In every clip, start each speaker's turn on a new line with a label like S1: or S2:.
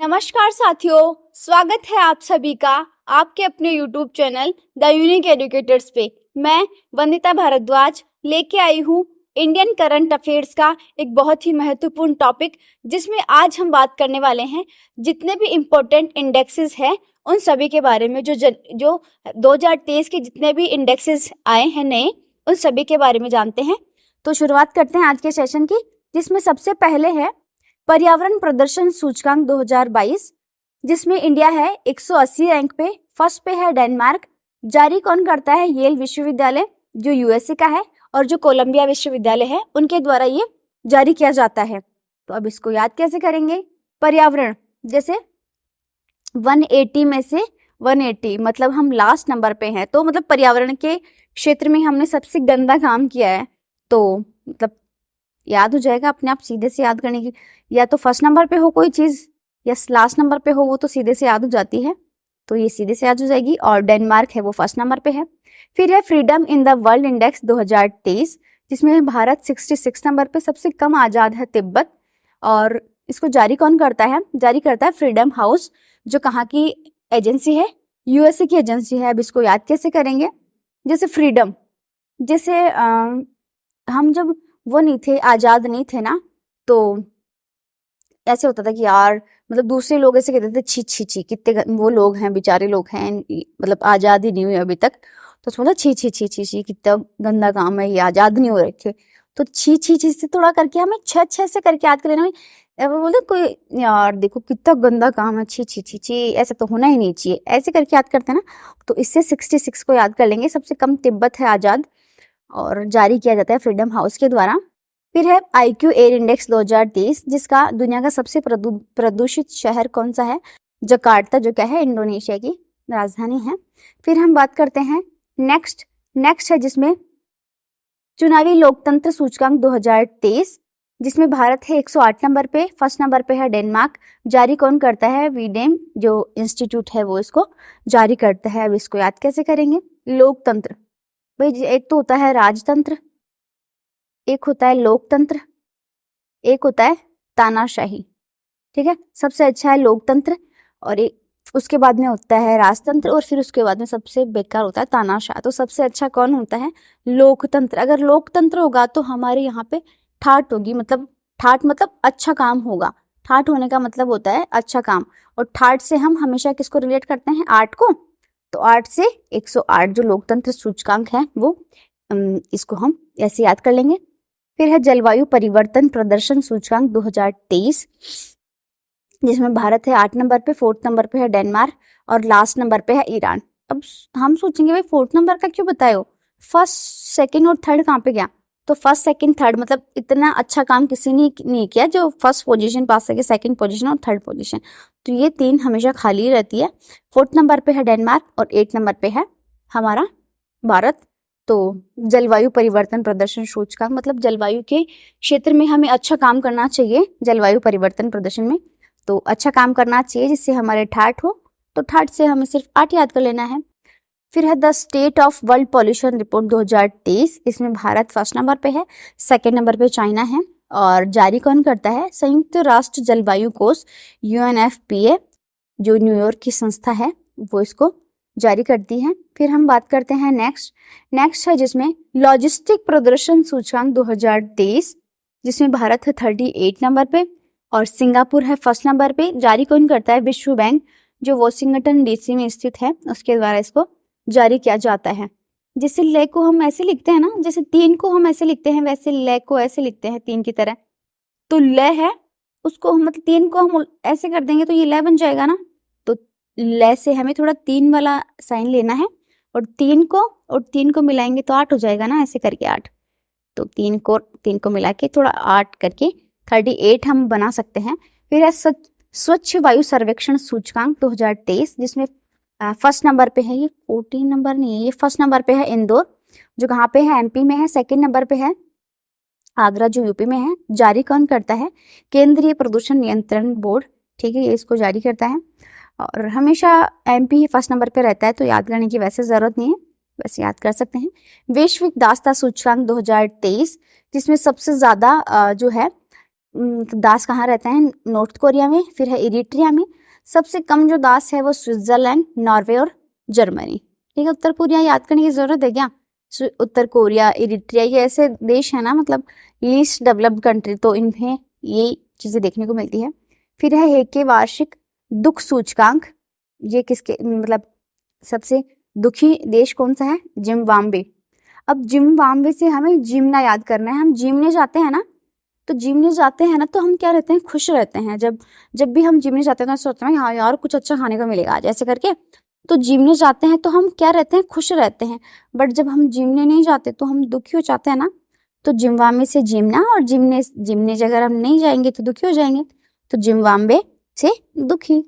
S1: नमस्कार साथियों, स्वागत है आप सभी का आपके अपने YouTube channel the unique educators पे। मैं वंदिता भारद्वाज लेके आई हूँ इंडियन करंट अफेयर्स का एक बहुत ही महत्वपूर्ण टॉपिक, जिसमें आज हम बात करने वाले हैं जितने भी इम्पोर्टेंट इंडेक्सेस हैं उन सभी के बारे में। जो 2023 के जितने भी इंडेक्सेस आए हैं नए, उन सभी के बारे में जानते हैं। तो शुरुआत करते हैं आज के सेशन की, जिसमें सबसे पहले है पर्यावरण प्रदर्शन सूचकांक 2022, जिसमें इंडिया है 180 रैंक पे। फर्स्ट पे है डेनमार्क। जारी कौन करता है? येल विश्वविद्यालय जो यूएसए का है, और जो कोलंबिया विश्वविद्यालय है उनके द्वारा ये जारी किया जाता है। तो अब इसको याद कैसे करेंगे? पर्यावरण, जैसे 180 में से 180 मतलब हम लास्ट नंबर पे हैं, तो मतलब पर्यावरण के क्षेत्र में हमने सबसे गंदा काम किया है, तो मतलब याद हो जाएगा अपने आप, सीधे से याद करने की। या तो फर्स्ट नंबर पे हो कोई चीज या लास्ट नंबर पे हो, वो तो सीधे से याद हो जाती है, तो ये सीधे से याद हो जाएगी। और डेनमार्क है वो फर्स्ट नंबर पे है। फिर है freedom in the world index 2023, जिसमें भारत 66 नंबर पे, सबसे कम आजाद है तिब्बत। और इसको जारी कौन करता है? जारी करता है फ्रीडम हाउस, जो कहाँ की एजेंसी है? यूएसए की एजेंसी है। अब इसको याद कैसे करेंगे? जैसे फ्रीडम, जैसे हम जब वो नहीं थे, आजाद नहीं थे ना, तो ऐसे होता था कि यार, मतलब दूसरे लोग ऐसे कहते थे छी छी छी, कितने वो लोग हैं, बेचारे लोग हैं, मतलब आजाद ही नहीं हुए अभी तक, तो उसमें छी छी छी छी छी, कितना गंदा काम है, ये आजाद नहीं हो रहे थे। तो छी छी छी से थोड़ा करके हमें छह छह से करके याद कर लेना। बोलते कोई यार देखो कितना गंदा काम है, छी छी छी छी, ऐसा तो होना ही नहीं चाहिए, ऐसे करके याद करते हैं ना। तो इससे 66 को याद कर लेंगे। सबसे कम तिब्बत है आजाद, और जारी किया जाता है फ्रीडम हाउस के द्वारा। फिर है IQ एयर इंडेक्स 2023, जिसका दुनिया का सबसे प्रदूषित शहर कौन सा है? जकार्ता, जो क्या है इंडोनेशिया की राजधानी है। फिर हम बात करते हैं नेक्स्ट है, जिसमें चुनावी लोकतंत्र सूचकांक 2023, जिसमें भारत है 108 नंबर पे। फर्स्ट नंबर पे है डेनमार्क। जारी कौन करता है? वीडेम जो इंस्टीट्यूट है वो इसको जारी करता है। अब इसको याद कैसे करेंगे? लोकतंत्र, भाई एक तो होता है राजतंत्र, एक होता है लोकतंत्र, एक होता है तानाशाही। ठीक है, सबसे अच्छा है लोकतंत्र, और एक उसके बाद में होता है राजतंत्र, और फिर उसके बाद में सबसे बेकार होता है तानाशाह। तो सबसे अच्छा कौन होता है? लोकतंत्र। अगर लोकतंत्र होगा तो हमारे यहाँ पे ठाट होगी, मतलब ठाट मतलब अच्छा काम होगा। ठाट होने का मतलब होता है अच्छा काम, और ठाट से हम हमेशा किसको रिलेट करते हैं? 8 को। तो 8 से 108 जो लोकतंत्र सूचकांक है वो इसको हम ऐसे याद कर लेंगे। फिर है जलवायु परिवर्तन प्रदर्शन सूचकांक 2023, जिसमें भारत है 8 नंबर पे। फोर्थ नंबर पे है डेनमार्क, और लास्ट नंबर पे है ईरान। अब हम सोचेंगे भाई फोर्थ नंबर का क्यों बताए हो, फर्स्ट सेकंड और थर्ड कहाँ पे गया? तो फर्स्ट सेकंड थर्ड मतलब इतना अच्छा काम किसी ने नहीं किया जो फर्स्ट पोजीशन पा सके, सेकंड पोजीशन और थर्ड पोजीशन। तो ये 3 हमेशा खाली रहती है। फोर्थ नंबर पे है डेनमार्क, और 8 नंबर पे है हमारा भारत। तो जलवायु परिवर्तन प्रदर्शन सूचकांक मतलब जलवायु के क्षेत्र में हमें अच्छा काम करना चाहिए। जलवायु परिवर्तन प्रदर्शन में तो अच्छा काम करना चाहिए, जिससे हमारे ठाट हो। तो ठाट से हमें सिर्फ 8 याद कर लेना है। फिर है the state of world pollution report 2023, इसमें भारत फर्स्ट नंबर पे है, सेकेंड नंबर पे चाइना है। और जारी कौन करता है? संयुक्त राष्ट्र जलवायु कोष UNFPA, जो न्यूयॉर्क की संस्था है, वो इसको जारी करती है। फिर हम बात करते हैं नेक्स्ट है, जिसमें लॉजिस्टिक प्रदर्शन सूचकांक 2023, जिसमें भारत है 38 नंबर पे, और सिंगापुर है फर्स्ट नंबर पे। जारी कौन करता है? विश्व बैंक, जो वॉशिंगटन DC में स्थित है, उसके द्वारा इसको जारी किया जाता है। जैसे ले को हम ऐसे लिखते हैं ना, जैसे 3 को हम ऐसे लिखते हैं, वैसे ले को ऐसे लिखते हैं 3 की तरह। तो ले है उसको मतलब 3 को हम ऐसे कर देंगे तो ये ले बन जाएगा ना। तो ले से हमें थोड़ा 3 वाला साइन लेना है, और 3 को मिलाएंगे तो 8 हो जाएगा ना, ऐसे करके 8। तो 3 को मिला के थोड़ा 8 करके 38 हम बना सकते हैं। फिर है स्वच्छ वायु सर्वेक्षण सूचकांक 2023, जिसमें फर्स्ट नंबर पे है, ये 14 नंबर नहीं है, ये फर्स्ट नंबर पे है इंदौर, जो कहाँ पे है? MP में है। सेकंड नंबर पे है आगरा, जो UP में है। जारी कौन करता है? केंद्रीय प्रदूषण नियंत्रण बोर्ड। ठीक है, ये इसको जारी करता है, और हमेशा MP ही फर्स्ट नंबर पे रहता है, तो याद करने की वैसे जरूरत नहीं है, वैसे याद कर सकते हैं। वैश्विक दास्ता सूचकांक 2023, जिसमें सबसे ज्यादा जो है दास कहाँ रहते हैं? नॉर्थ कोरिया में, फिर है इरिट्रिया में। सबसे कम जो दास है वो स्विट्जरलैंड, नॉर्वे और जर्मनी। ठीक है, उत्तर कोरिया याद करने की जरूरत है क्या? उत्तर कोरिया, इरिट्रिया, ये ऐसे देश है ना, मतलब लीस्ट डेवलप्ड कंट्री, तो इन्हें ये चीजें देखने को मिलती है। फिर है हेके वार्षिक दुख सूचकांक, ये किसके मतलब सबसे दुखी देश कौन सा है? जिम्बाब्वे। अब जिम्बाब्वे से हमें जिम्ना याद करना है। हम जिमने जाते हैं ना, तो जिमने जाते हैं ना तो हम क्या रहते हैं? खुश रहते हैं। जब जब भी हम जिमने जाते हैं तो सोचते हैं हाँ यार कुछ अच्छा खाने को मिलेगा आज, ऐसे करके। तो जिमने जाते हैं तो हम क्या रहते हैं? खुश रहते हैं। बट जब हम जिमने नहीं जाते तो हम दुखी हो जाते हैं ना। तो जिम्बाब्वे से जिमना, और जिमने जिमने अगर हम नहीं जाएंगे तो दुखी हो जाएंगे। तो जिम्बाब्वे से दुखी।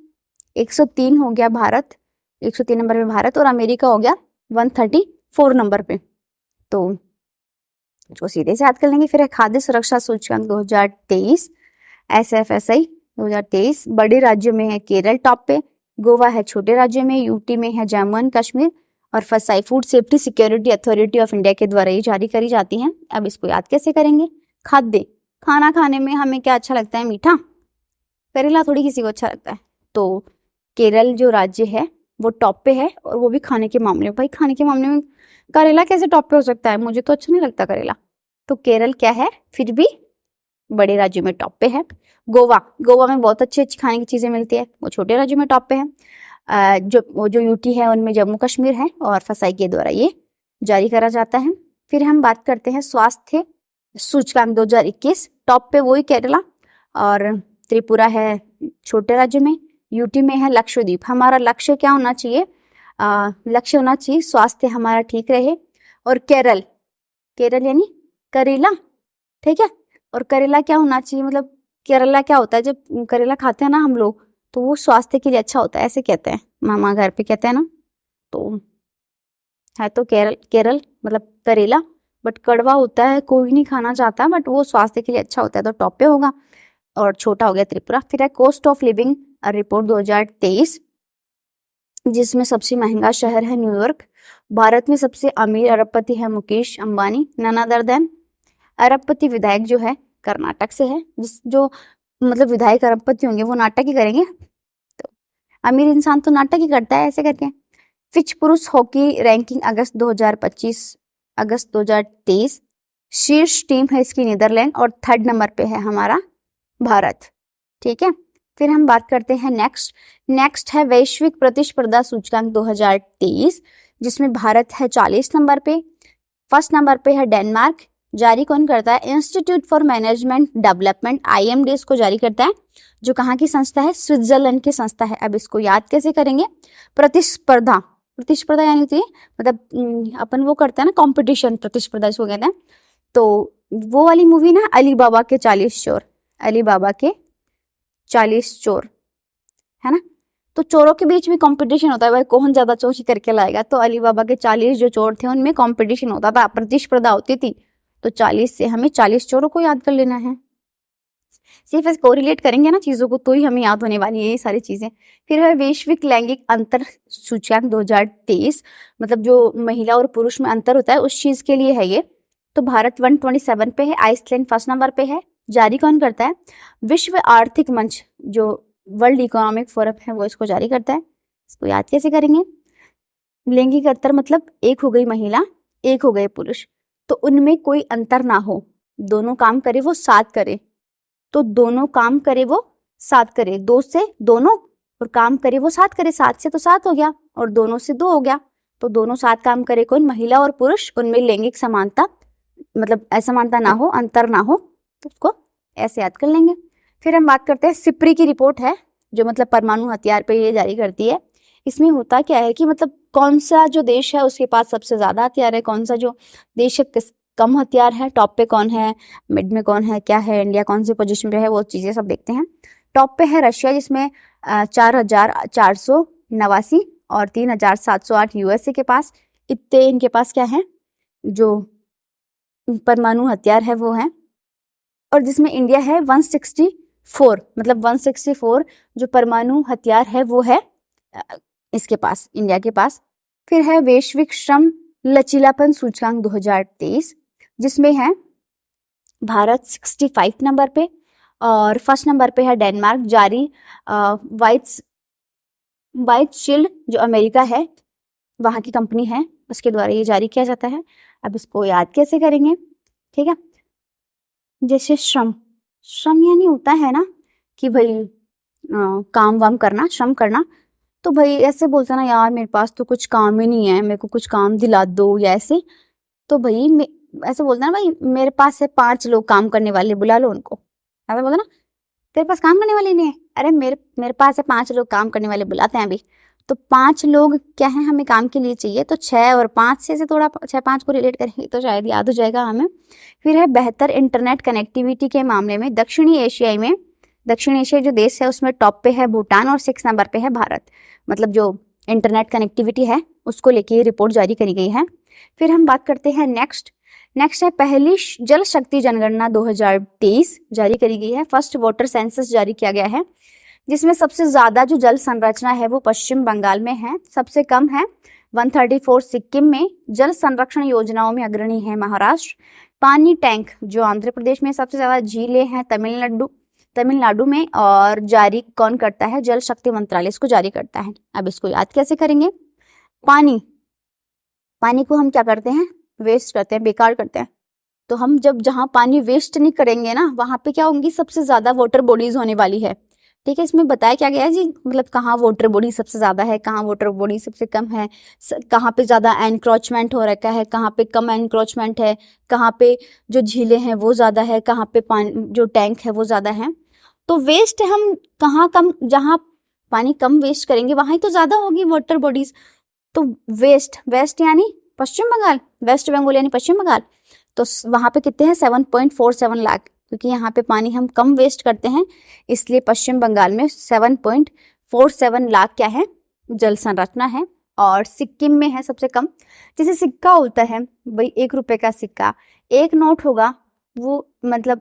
S1: 103 हो गया भारत, 103 नंबर पे भारत, और अमेरिका हो गया 134 नंबर पे। तो इसको सीधे से याद कर लेंगे। फिर है खाद्य सुरक्षा सूचकांक 2023, SFSI 2023। बड़े राज्यों में है केरल टॉप पे, गोवा है छोटे राज्यों में, यूटी में है जम्मू एंड कश्मीर, और फसाई food safety security authority of India के द्वारा ये जारी करी जाती हैं। अब इसको याद कैसे करेंगे? खाद्य, खाना खाने में हमें क्या अच्छा लगता है? मीठा। करेला थोड़ी किसी को अच्छा लगता है। तो केरल जो राज्य है वो टॉप पे है, और वो भी खाने के मामले में। भाई खाने के मामले में करेला कैसे टॉप पे हो सकता है? मुझे तो अच्छा नहीं लगता करेला। तो केरल क्या है? फिर भी बड़े राज्यों में टॉप पे है। गोवा, गोवा में बहुत अच्छी अच्छी खाने की चीजें मिलती है, वो छोटे राज्यों में टॉप पे है। जो यूटी है उनमें जम्मू कश्मीर है, और फसाई के द्वारा ये जारी करा जाता है। फिर हम बात करते हैं स्वास्थ्य सूचकांक 2021, टॉप पे वही केरला, और त्रिपुरा है छोटे राज्य में, यूटी में है लक्षद्वीप। हमारा लक्ष्य क्या होना चाहिए? लक्ष्य होना चाहिए स्वास्थ्य हमारा ठीक रहे। और केरल, केरल यानी करेला, ठीक है। और करेला क्या होना चाहिए? मतलब करेला क्या होता है? जब करेला खाते हैं ना हम लोग, तो वो स्वास्थ्य के लिए अच्छा होता है, ऐसे कहते हैं, मामा घर पे कहते हैं ना। तो है तो केरल, केरल मतलब करेला, बट कड़वा होता है, कोई नहीं खाना चाहता, बट वो स्वास्थ्य के लिए अच्छा होता है, तो टॉप पे होगा। और छोटा हो गया त्रिपुरा। फिर है कॉस्ट ऑफ लिविंग रिपोर्ट 2023, जिसमें सबसे महंगा शहर है न्यूयॉर्क। भारत में सबसे अमीर अरबपति है Mukesh Ambani, none other than. अरबपति विधायक जो है कर्नाटक से है, जो मतलब विधायक अरबपति होंगे वो नाटक ही करेंगे, तो अमीर इंसान तो नाटक ही करता है, ऐसे करके। फिच पुरुष हॉकी रैंकिंग अगस्त 2025, अगस्त 2023। शीर्ष टीम है इसकी नीदरलैंड, और 3rd नंबर पे है हमारा भारत। ठीक है, फिर हम बात करते हैं नेक्स्ट है वैश्विक प्रतिस्पर्धा सूचकांक 2023, जिसमें भारत है 40 नंबर पे। 1st नंबर पे है डेनमार्क। जारी कौन करता है? Institute for management development, IMD इसको जारी करता है, जो कहाँ की संस्था है? स्विट्जरलैंड की संस्था है। अब इसको याद कैसे करेंगे? प्रतिस्पर्धा, प्रतिस्पर्धा यानी होती है मतलब अपन वो करते हैं ना कॉम्पिटिशन, प्रतिस्पर्धा इसको कहते हैं। तो वो वाली मूवी ना अली बाबा के 40 चोर, अली बाबा के 40 चोर, है ना। तो चोरों के बीच में कंपटीशन होता है, भाई कौन ज्यादा चोरी करके लाएगा। तो अली बाबा के 40 जो चोर थे उनमें कंपटीशन होता था, प्रतिस्पर्धा होती थी। तो 40 से हमें 40 चोरों को याद कर लेना है। सिर्फ ऐसे कोरिलेट करेंगे ना चीजों को, तो ही हमें याद होने वाली है ये सारी चीजें। फिर है वैश्विक लैंगिक अंतर सूचकांक 2023, मतलब जो महिला और पुरुष में अंतर होता है उस चीज के लिए है ये। तो भारत 127 पे है, आइसलैंड 1st नंबर पे है। जारी कौन करता है? विश्व आर्थिक मंच, जो वर्ल्ड इकोनॉमिक फोरम है वो इसको जारी करता है। इसको याद कैसे करेंगे? लैंगिक अंतर मतलब एक हो गई महिला, एक हो गए पुरुष, तो उनमें कोई अंतर ना हो, दोनों काम करे वो साथ करे। तो दोनों काम करे वो साथ करे, 2 से दोनों, और काम करे वो साथ करे, 7 से तो 7 हो गया, और दोनों से 2 हो गया। तो दोनों साथ काम करे कौन? महिला और पुरुष, उनमें लैंगिक समानता मतलब असमानता ना हो, अंतर ना हो, तो उसको ऐसे याद कर लेंगे। फिर हम बात करते हैं सिप्री की रिपोर्ट है, जो मतलब परमाणु हथियार पे ये जारी करती है। इसमें होता क्या है कि मतलब कौन सा जो देश है उसके पास सबसे ज्यादा हथियार है, कौन सा जो देश है कम हथियार है, टॉप पे कौन है, मिड में कौन है, क्या है, इंडिया कौन सी पोजीशन पे है, वो चीजें सब देखते हैं। टॉप पे है रशिया, जिसमें 4489 और 3708 यूएसए के पास, इतने इनके पास क्या है जो परमाणु हथियार है वो है। और जिसमें इंडिया है 164, मतलब 164 जो परमाणु हथियार है वो है इसके पास, इंडिया के पास। फिर है वैश्विक श्रम लचीलापन सूचकांक 2023, जिसमें है भारत 65 नंबर पे, और फर्स्ट नंबर पे है डेनमार्क। जारी वाइट शील्ड जो अमेरिका है, वहाँ की कंपनी है, उसके द्वारा ये जारी किया जाता है। अब इसको याद कैसे करेंगे, ठीक है। जैसे श्रम, श्रम यानी होता है ना कि भाई काम वाम करना, श्रम करना। तो भाई ऐसे बोलता ना, यार मेरे पास तो कुछ काम ही नहीं है, मेरे को कुछ काम दिला दो या ऐसे। तो भाई ऐसे बोलता ना, भाई मेरे पास है 5 लोग काम करने वाले, बुला लो उनको। ऐसा बोलता ना, तेरे पास काम करने वाले नहीं है, अरे मेरे पास है 5 लोग काम करने वाले, बुलाते हैं अभी। तो 5 लोग क्या है हमें काम के लिए चाहिए, तो 6 और 5 से थोड़ा 6-5 को रिलेट करेंगे तो शायद याद हो जाएगा हमें। फिर है बेहतर इंटरनेट कनेक्टिविटी के मामले में दक्षिणी एशिया जो देश है उसमें टॉप पे है भूटान और 6 नंबर पे है भारत। मतलब जो इंटरनेट कनेक्टिविटी है उसको लेके ये रिपोर्ट जारी करी गई है। फिर हम बात करते हैं नेक्स्ट है पहली जल शक्ति जनगणना 2023 जारी करी गई है। फर्स्ट वाटर सेंसस जारी किया गया है, जिसमें सबसे ज्यादा जो जल संरचना है वो पश्चिम बंगाल में है, सबसे कम है 134 सिक्किम में। जल संरक्षण योजनाओं में अग्रणी है महाराष्ट्र। पानी टैंक जो आंध्र प्रदेश में, सबसे ज्यादा झीलें हैं तमिलनाडु में, और जारी कौन करता है, जल शक्ति मंत्रालय इसको जारी करता है। अब इसको याद कैसे करेंगे, पानी को हम क्या करते हैं, वेस्ट करते हैं, बेकार करते हैं। तो हम जब जहाँ पानी वेस्ट नहीं करेंगे ना, वहां पे क्या होंगी, सबसे ज्यादा वाटर बॉडीज होने वाली है, ठीक है। इसमें बताया क्या गया है जी, मतलब कहाँ वाटर बॉडी सबसे ज्यादा है, कहाँ वाटर बॉडी सबसे कम है, कहाँ पे ज्यादा एनक्रोचमेंट हो रखा है, कहाँ पे कम एनक्रोचमेंट है, कहाँ पे जो झीलें हैं वो ज्यादा है, कहाँ पे पानी जो टैंक है वो ज्यादा है। तो वेस्ट हम कहाँ कम, जहाँ पानी कम वेस्ट करेंगे वहां ही तो ज्यादा होगी वाटर बॉडीज। तो वेस्ट यानी पश्चिम बंगाल, वेस्ट बंगाल यानी पश्चिम बंगाल। तो वहां पे कितने हैं, 7.47 लाख, क्योंकि यहाँ पे पानी हम कम वेस्ट करते हैं, इसलिए पश्चिम बंगाल में 7.47 लाख क्या है, जल संरचना है। और सिक्किम में है सबसे कम। जैसे सिक्का होता है भाई, 1 रुपए का सिक्का, एक नोट होगा वो, मतलब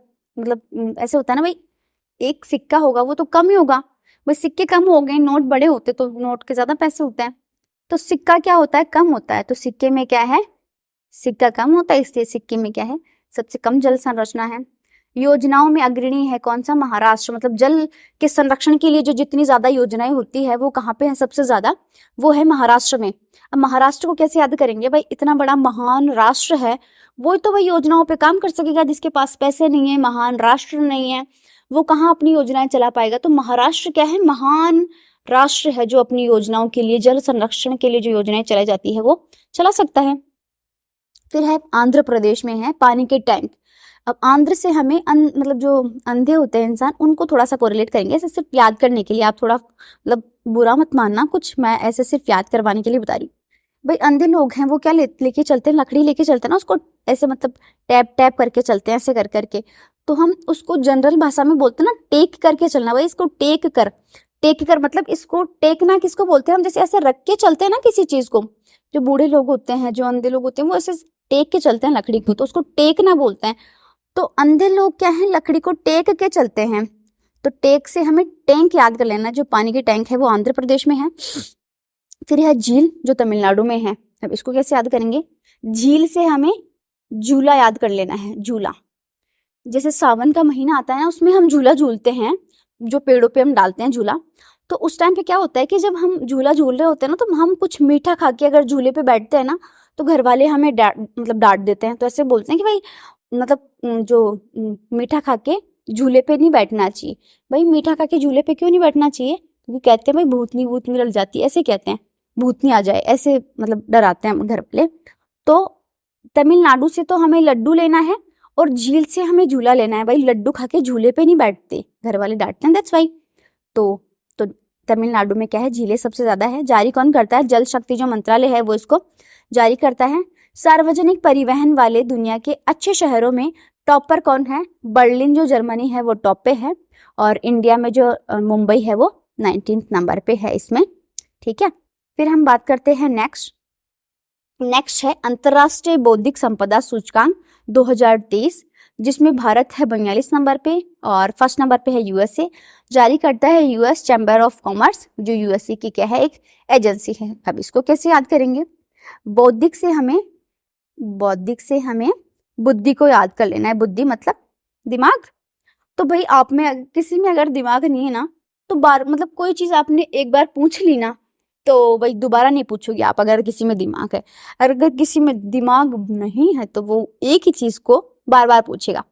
S1: ऐसे होता है ना भाई, एक सिक्का होगा वो तो कम ही होगा भाई, सिक्के कम हो गए, नोट बड़े होते तो नोट के ज्यादा पैसे होते हैं। तो सिक्का क्या होता है, कम होता है, तो सिक्के में क्या है, सिक्का कम होता है, इसलिए सिक्के में क्या है, सबसे कम जल संरचना है। योजनाओं में अग्रणी है कौन सा, महाराष्ट्र। मतलब जल के संरक्षण के लिए जो जितनी ज्यादा योजनाएं होती है वो कहाँ पे है सबसे ज्यादा, वो है महाराष्ट्र में। अब महाराष्ट्र को कैसे याद करेंगे भाई, इतना बड़ा महान राष्ट्र है, वो तो भाई योजनाओं पे काम कर सकेगा, जिसके पास पैसे नहीं है, महान राष्ट्र नहीं है, वो कहाँ अपनी योजनाएं चला पाएगा। तो महाराष्ट्र क्या है, महान राष्ट्र है जो अपनी योजनाओं के लिए, जल संरक्षण के लिए जो योजनाएं चलाई जाती है वो चला सकता है। फिर है आंध्र प्रदेश में है पानी के टैंक। अब आंध्र से हमें मतलब जो अंधे होते हैं इंसान, उनको थोड़ा सा कोरिलेट करेंगे, ऐसे सिर्फ याद करने के लिए, आप थोड़ा मतलब बुरा मत मानना कुछ, मैं ऐसे सिर्फ याद करवाने के लिए बता रही। भाई अंधे लोग हैं वो क्या लेके चलते हैं, लकड़ी लेके चलते हैं ना, उसको ऐसे मतलब टैप टैप करके चलते हैं, ऐसे कर करके। तो हम उसको जनरल भाषा में बोलते हैं ना, टेक करके चलना, भाई इसको टेक कर मतलब इसको टेकना किसको बोलते हैं, हम जैसे ऐसे रख के चलते हैं ना किसी चीज को, जो बूढ़े लोग होते हैं, जो अंधे लोग होते हैं, वो ऐसे टेक के चलते हैं लकड़ी को, तो उसको टेकना बोलते हैं। तो अंधे लोग क्या है, लकड़ी को टेक के चलते हैं। तो टेक से हमें टैंक याद कर लेना, जो पानी की टैंक है वो आंध्र प्रदेश में है। फिर है झील जो तमिलनाडु में है। अब इसको कैसे याद करेंगे, झील से हमें झूला याद कर लेना है, झूला। जैसे सावन का महीना आता है ना, उसमें हम झूला झूलते हैं, जो पेड़ों पे हम डालते हैं झूला। तो उस टाइम पे क्या होता है कि जब हम झूला झूल रहे होते हैं ना, तो हम कुछ मीठा खा के अगर झूले पे बैठते हैं ना, तो घर वाले हमें डांट देते हैं। तो ऐसे बोलते हैं कि भाई मतलब जो मीठा खा के झूले पे नहीं बैठना चाहिए। भाई मीठा खा के झूले पे क्यों नहीं बैठना चाहिए, क्योंकि कहते हैं भाई भूतनी लग जाती है, ऐसे कहते हैं, भूतनी आ जाए, ऐसे मतलब डराते हैं घर वाले। तो तमिलनाडु से तो हमें लड्डू लेना है और झील से हमें झूला लेना है। भाई लड्डू खा के झूले पे नहीं बैठते, घर वाले डांटते हैं, दैट्स वाई। तो तमिलनाडु में क्या है, झीलें सबसे ज्यादा है। जारी कौन करता है, जल शक्ति जो मंत्रालय है वो इसको जारी करता है। सार्वजनिक परिवहन वाले दुनिया के अच्छे शहरों में टॉप पर कौन है, बर्लिन जो जर्मनी है वो टॉप पे है, और इंडिया में जो मुंबई है वो 19 नंबर पे है इसमें, ठीक है। फिर हम बात करते हैं नेक्स्ट है अंतरराष्ट्रीय बौद्धिक संपदा सूचकांक 2023, जिसमें भारत है 42 नंबर पे, और फर्स्ट नंबर पे है यूएसए। जारी करता है यूएस चैम्बर ऑफ कॉमर्स, जो यूएसए की क्या है, एक एजेंसी है। अब इसको कैसे याद करेंगे, बौद्धिक से हमें बुद्धि को याद कर लेना है, बुद्धि मतलब दिमाग। तो भाई आप में किसी में अगर दिमाग नहीं है ना, तो बार मतलब कोई चीज आपने एक बार पूछ ली ना, तो भाई दोबारा नहीं पूछोगे आप, अगर किसी में दिमाग है। अगर किसी में दिमाग नहीं है तो वो एक ही चीज को बार बार पूछेगा।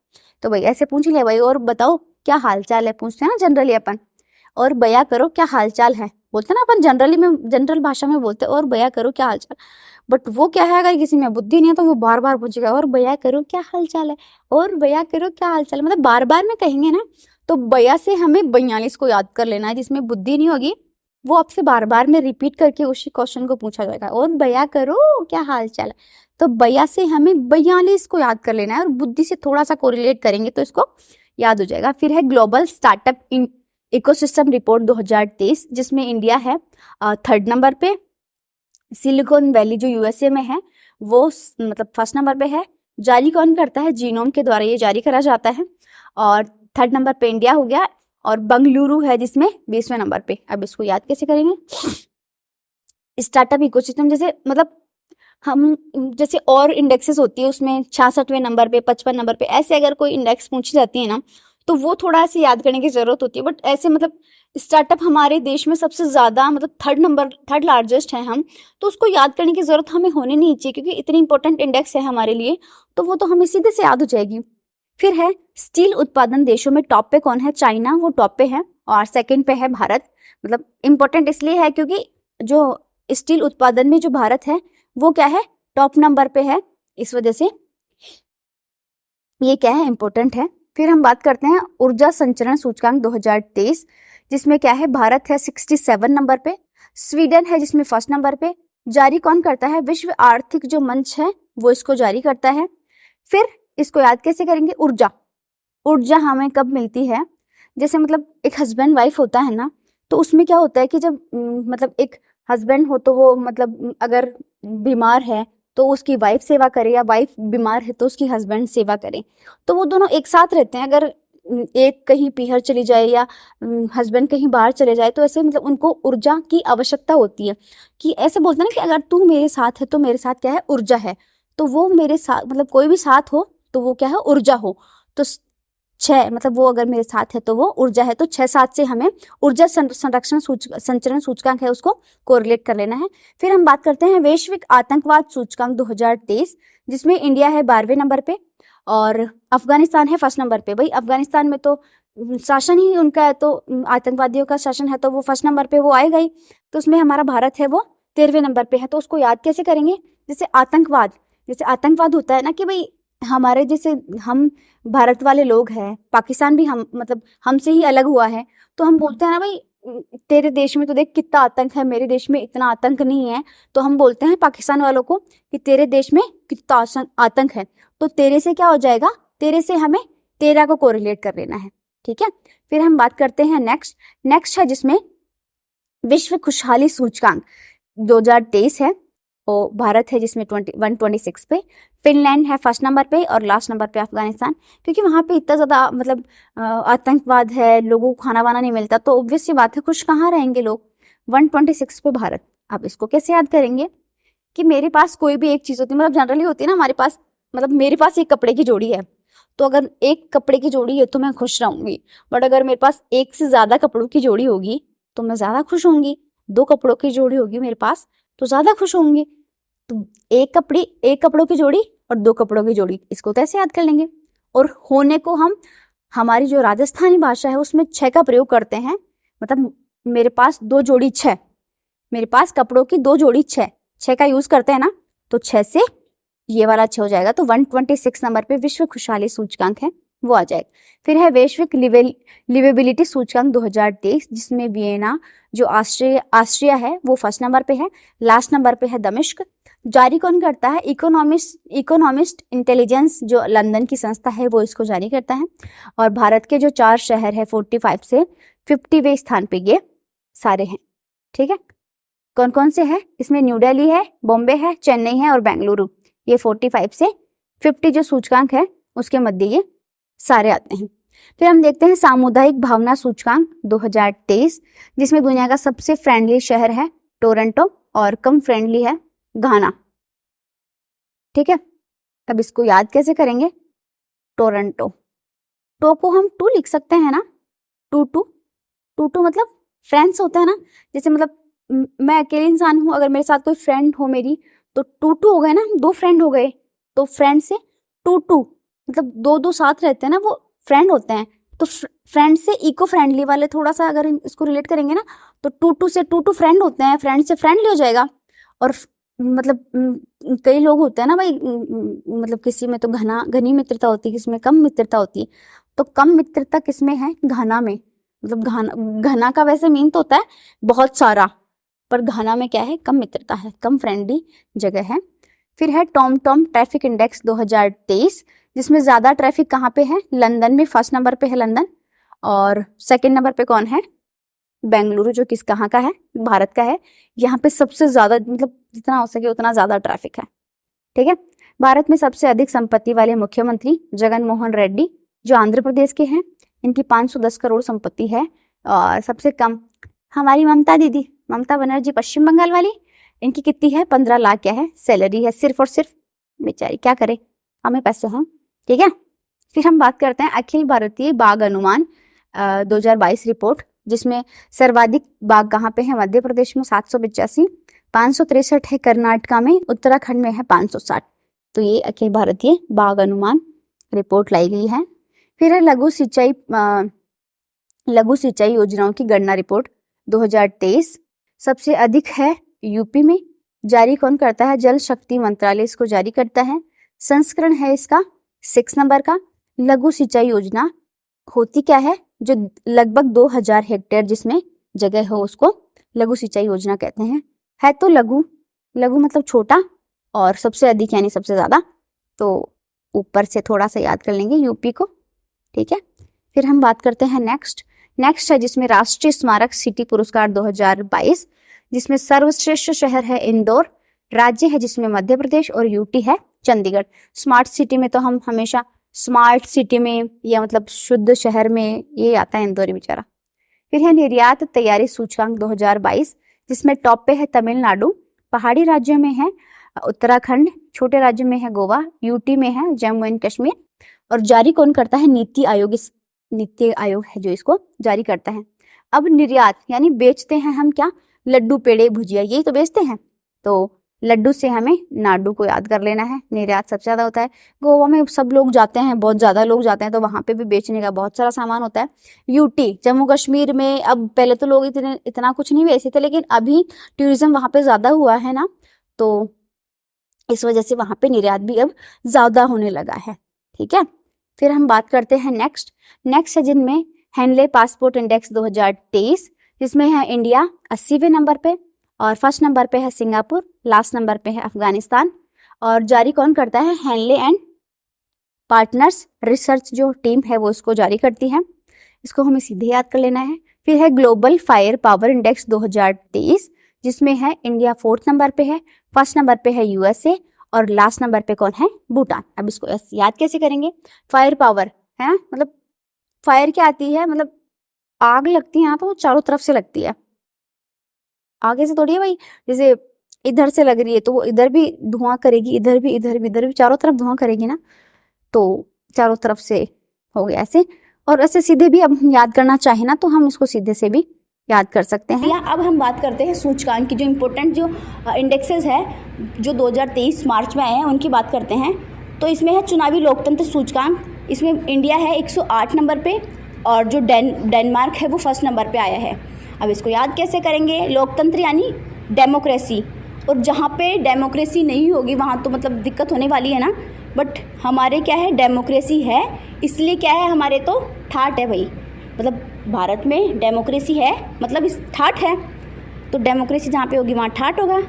S1: तो भाई ऐसे पूछ लिया भाई, और बताओ क्या हाल चाल है, पूछते हैं ना जनरली अपन। और बया करो क्या हाल चाल है, बोलते हैं ना अपन जनरली में, जनरल भाषा में बोलते हैं और बया करो क्या हाल चाल। बट वो क्या है, अगर किसी में बुद्धि नहीं है तो वो बार बार पूछेगा और बया करो क्या हाल चाल है, और बया करो क्या हाल चाल है। मतलब बार बार में कहेंगे ना, तो बया से हमें 42 को याद कर लेना है। जिसमें बुद्धि नहीं होगी वो आपसे बार बार में रिपीट करके उसी क्वेश्चन को पूछा जाएगा, और बया करो क्या हाल चाल है। तो बया से हमें 42 को याद कर लेना है, और बुद्धि से थोड़ा सा कोरिलेट करेंगे तो इसको याद हो जाएगा। फिर है ग्लोबल स्टार्टअप इकोसिस्टम रिपोर्ट 2023, जिसमें इंडिया है 3rd नंबर पे। सिलिकॉन वैली जो यूएसए में है वो मतलब 1st नंबर पे है। जारी कौन करता है, जीनोम के द्वारा ये जारी करा जाता है। और 3rd नंबर पे इंडिया हो गया, और बंगलुरु है जिसमें 20वें नंबर पे। अब इसको याद कैसे करेंगे, स्टार्टअप इकोसिस्टम जैसे मतलब हम जैसे और इंडेक्सेस होती है उसमें 66वें नंबर पे, 55 नंबर पे, ऐसे अगर कोई इंडेक्स पूछी जाती है ना तो वो थोड़ा ऐसे याद करने की जरूरत होती है। बट ऐसे मतलब स्टार्टअप हमारे देश में सबसे ज्यादा मतलब 3rd लार्जेस्ट है हम, तो उसको याद करने की जरूरत हमें होनी नहीं चाहिए, क्योंकि इतनी इंपॉर्टेंट इंडेक्स है हमारे लिए, तो वो तो हमें सीधे से याद हो जाएगी। फिर है स्टील उत्पादन देशों में टॉप पे कौन है, चाइना वो टॉप पे है, और 2nd पे है भारत। मतलब इंपॉर्टेंट इसलिए है क्योंकि जो स्टील उत्पादन में जो भारत है वो क्या है, टॉप नंबर पे है, इस वजह से ये क्या है, इंपॉर्टेंट है। फिर हम बात करते हैं ऊर्जा संचरण सूचकांक 2023, जिसमें क्या है, भारत है 67 नंबर पे, स्वीडन है जिसमें 1st नंबर पे। जारी कौन करता है, विश्व आर्थिक जो मंच है वो इसको जारी करता है। फिर इसको याद कैसे करेंगे, ऊर्जा। ऊर्जा हमें कब मिलती है, जैसे मतलब एक हस्बैंड वाइफ होता है ना, तो उसमें क्या होता है कि जब मतलब एक हस्बैंड हो तो वो मतलब अगर बीमार है तो उसकी वाइफ सेवा करे, या वाइफ बीमार है तो उसकी हस्बैंड सेवा करे, तो वो दोनों एक साथ रहते हैं। अगर एक कहीं पीहर चली जाए या हस्बैंड कहीं बाहर चले जाए तो ऐसे मतलब उनको ऊर्जा की आवश्यकता होती है। कि ऐसे बोलते हैं ना कि अगर तू मेरे साथ है तो मेरे साथ क्या है, ऊर्जा है। तो वो मेरे साथ मतलब कोई भी साथ हो तो वो क्या है, ऊर्जा हो। तो 6 मतलब वो अगर मेरे साथ है तो वो ऊर्जा है। तो 6-7 से हमें ऊर्जा संरक्षण संचरण सूचकांक है उसको कोरिलेट कर लेना है। फिर हम बात करते हैं वैश्विक आतंकवाद सूचकांक 2023, जिसमें इंडिया है 12वें नंबर पे, और अफगानिस्तान है 1st नंबर पे। भाई अफगानिस्तान में तो शासन ही उनका है, तो आतंकवादियों का शासन है, तो वो 1st नंबर पे वो आएगा ही। तो उसमें हमारा भारत है वो 13वें नंबर पे है। तो उसको याद कैसे करेंगे, जैसे आतंकवाद होता है ना कि भाई हमारे जैसे हम भारत वाले लोग हैं, पाकिस्तान भी हम मतलब हमसे ही अलग हुआ है, तो हम बोलते हैं ना भाई तेरे देश में तो देख कितना आतंक है, मेरे देश में इतना आतंक नहीं है। तो हम बोलते हैं पाकिस्तान वालों को कि तेरे देश में कितना आतंक है, तो तेरे से क्या हो जाएगा, तेरे से हमें 13 को कोरिलेट कर लेना है, ठीक है। फिर हम बात करते हैं नेक्स्ट है जिसमें विश्व खुशहाली सूचकांक 2023 है, और भारत है जिसमें 126 पे, फिनलैंड है 1st नंबर पे, और लास्ट नंबर पे अफगानिस्तान। क्योंकि वहाँ पे इतना ज़्यादा मतलब आतंकवाद है, लोगों को खाना वाना नहीं मिलता, तो ऑब्वियस सी बात है खुश कहाँ रहेंगे लोग। 126 पे भारत। अब इसको कैसे याद करेंगे कि मेरे पास कोई भी एक चीज़ होती है, मतलब जनरली होती है ना हमारे पास, मतलब मेरे पास एक कपड़े की जोड़ी है, तो अगर एक कपड़े की जोड़ी है तो मैं खुश रहूंगी। बट अगर मेरे पास एक से ज़्यादा कपड़ों की जोड़ी होगी तो मैं ज़्यादा खुश होंगी। 2 कपड़ों की जोड़ी होगी मेरे पास तो ज़्यादा खुश होंगी। तो एक कपड़ों की जोड़ी और 2 कपड़ों की जोड़ी, इसको तो ऐसे याद कर लेंगे। और होने को हम हमारी जो राजस्थानी भाषा है उसमें 6 का प्रयोग करते हैं। मतलब मेरे पास 2 जोड़ी 6, मेरे पास कपड़ों की 2 जोड़ी 6 का यूज करते हैं ना, तो 6 से ये वाला 6 हो जाएगा। तो 126 नंबर पे विश्व खुशहाली सूचकांक है वो आ जाएगा। फिर है वैश्विक लिवेबिलिटी सूचकांक 2023, जिसमें वियना जो ऑस्ट्रिया है वो 1st नंबर पे है, लास्ट नंबर पे है दमिश्क। जारी कौन करता है, इकोनॉमिस्ट इंटेलिजेंस जो लंदन की संस्था है वो इसको जारी करता है। और भारत के जो 4 शहर है 45 से 50वें स्थान पे ये सारे हैं, ठीक है। कौन कौन से हैं इसमें, न्यू दिल्ली है, बॉम्बे है, चेन्नई है और बेंगलुरु। ये 45 से 50 जो सूचकांक है उसके मध्य ये सारे आते हैं। फिर हम देखते हैं सामुदायिक भावना सूचकांक 2023, जिसमें दुनिया का सबसे फ्रेंडली शहर है टोरंटो और कम फ्रेंडली है घाना, ठीक है। अब इसको याद कैसे करेंगे, टोरंटो। टो को हम टू लिख सकते हैं ना, टू टू, टू टू मतलब फ्रेंड्स होते हैं ना। जैसे मतलब मैं अकेले इंसान हूँ, अगर मेरे साथ कोई फ्रेंड हो मेरी, तो टू टू हो गए ना, दो फ्रेंड हो गए, तो फ्रेंड से टू टू मतलब दो दो साथ रहते हैं ना, वो फ्रेंड होते हैं। तो फ्रेंड से इको फ्रेंडली वाले, थोड़ा सा अगर इसको रिलेट करेंगे ना, तो टू टू से टू टू फ्रेंड होते हैं, फ्रेंड से फ्रेंडली हो जाएगा। और मतलब कई लोग होते हैं ना भाई, मतलब किसी में तो घनी मित्रता होती है, किसी में कम मित्रता होती है। तो कम मित्रता किसमें है? घना में। मतलब घना का वैसे मीन तो होता है बहुत सारा, पर घना में क्या है? कम मित्रता है, कम फ्रेंडली जगह है। फिर है टॉम ट्रैफिक इंडेक्स 2023, जिसमें ज्यादा ट्रैफिक कहाँ पे है? लंदन में। फर्स्ट नंबर पे है लंदन, और सेकंड नंबर पे कौन है? बेंगलुरु, जो किस कहाँ का है? भारत का है। यहाँ पे सबसे ज्यादा, मतलब जितना हो सके उतना ज्यादा ट्रैफिक है, ठीक है। भारत में सबसे अधिक संपत्ति वाले मुख्यमंत्री जगन मोहन रेड्डी, जो आंध्र प्रदेश के हैं। इनकी 510 करोड़ संपत्ति है। और सबसे कम हमारी ममता दीदी, ममता बनर्जी, पश्चिम बंगाल वाली, इनकी कितनी है? 15 लाख क्या है? सैलरी है सिर्फ और सिर्फ। बेचारी क्या करे, हमें पैसे हैं, ठीक है। फिर हम बात करते हैं अखिल भारतीय बाघ अनुमान 2022 रिपोर्ट, जिसमें सर्वाधिक बाघ कहाँ पे है? मध्य प्रदेश में 785, 563 है कर्नाटका में, उत्तराखंड में है 560। तो ये अखिल भारतीय बाघ अनुमान रिपोर्ट लाई गई है। फिर है लघु सिंचाई योजनाओं की गणना रिपोर्ट 2023, सबसे अधिक है यूपी में। जारी कौन करता है? जल शक्ति मंत्रालय इसको जारी करता है। संस्करण है इसका 6 नंबर का। लघु सिंचाई योजना होती क्या है? जो लगभग 2000 हेक्टेयर जिसमें जगह हो उसको लघु सिंचाई योजना कहते हैं। है तो लघु मतलब छोटा, और सबसे अधिक यानी सबसे ज्यादा, तो ऊपर से थोड़ा सा याद कर लेंगे यूपी को, ठीक है। फिर हम बात करते हैं नेक्स्ट है, जिसमें राष्ट्रीय स्मारक सिटी पुरस्कार 2022, जिसमें सर्वश्रेष्ठ शहर है इंदौर, राज्य है जिसमें मध्य प्रदेश, और यूटी है चंडीगढ़। स्मार्ट सिटी में तो हम हमेशा स्मार्ट सिटी में या मतलब शुद्ध शहर में ये आता है इंदौर बेचारा। फिर है निर्यात तैयारी सूचकांक 2022, जिसमें टॉप पे है तमिलनाडु, पहाड़ी राज्यों में है उत्तराखंड, छोटे राज्यों में है गोवा, यूटी में है जम्मू एंड कश्मीर। और जारी कौन करता है? नीति आयोग है जो इसको जारी करता है। अब निर्यात यानी बेचते हैं हम क्या? लड्डू, पेड़े, भुजिया, यही तो बेचते हैं। तो लड्डू से हमें नाडू को याद कर लेना है। निर्यात सबसे ज्यादा होता है। गोवा में सब लोग जाते हैं, बहुत ज्यादा लोग जाते हैं, तो वहां पे भी बेचने का बहुत सारा सामान होता है। यूटी जम्मू कश्मीर में, अब पहले तो लोग इतना कुछ नहीं बेचते थे, लेकिन अभी टूरिज्म वहां पे ज्यादा हुआ है ना, तो इस वजह से वहां पे निर्यात भी अब ज्यादा होने लगा है, ठीक है। फिर हम बात करते हैं नेक्स्ट है, जिनमें हैंडले पासपोर्ट इंडेक्स 2023, जिसमें है इंडिया 80वें नंबर पे, और फर्स्ट नंबर पे है सिंगापुर, लास्ट नंबर पे है अफगानिस्तान। और जारी कौन करता है? हैंडले एंड पार्टनर्स रिसर्च जो टीम है वो इसको जारी करती है। इसको हमें सीधे याद कर लेना है। फिर है ग्लोबल फायर पावर इंडेक्स 2023, जिसमें है इंडिया 4th नंबर पे है, फर्स्ट नंबर पे है यूएसए, और लास्ट नंबर पे कौन है? भूटान। अब इसको याद कैसे करेंगे? फायर पावर है ना, मतलब फायर क्या आती है? मतलब आग लगती है यहाँ तो चारों तरफ से लगती है, आगे से थोड़ी है भाई। जैसे इधर से लग रही है तो वो इधर भी धुआं करेगी, इधर भी चारों तरफ धुआं करेगी ना, तो चारों तरफ से हो गया ऐसे। और ऐसे सीधे भी अब याद करना चाहे ना तो हम इसको सीधे से भी याद कर सकते हैं। या अब हम बात करते हैं सूचकांक की, जो इम्पोर्टेंट जो इंडेक्सेस है जो 2023 मार्च में आए हैं उनकी बात करते हैं। तो इसमें है चुनावी लोकतंत्र सूचकांक, इसमें इंडिया है 108 नंबर पे, और जो डेनमार्क है वो फर्स्ट नंबर पे आया है। अब इसको याद कैसे करेंगे? लोकतंत्र यानी डेमोक्रेसी, और जहाँ पे डेमोक्रेसी नहीं होगी वहाँ तो मतलब दिक्कत होने वाली है ना, बट हमारे क्या है? डेमोक्रेसी है, इसलिए क्या है हमारे? तो ठाट है भाई, मतलब भारत में डेमोक्रेसी है मतलब इस ठाट है, तो डेमोक्रेसी जहाँ पे होगी वहाँ ठाट होगा।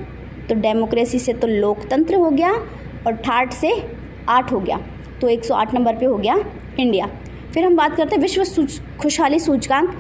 S1: तो डेमोक्रेसी से तो लोकतंत्र हो गया, और ठाट से 8 हो गया, तो 108 नंबर पे हो गया इंडिया। फिर हम बात करते हैं विश्व खुशहाली सूचकांक।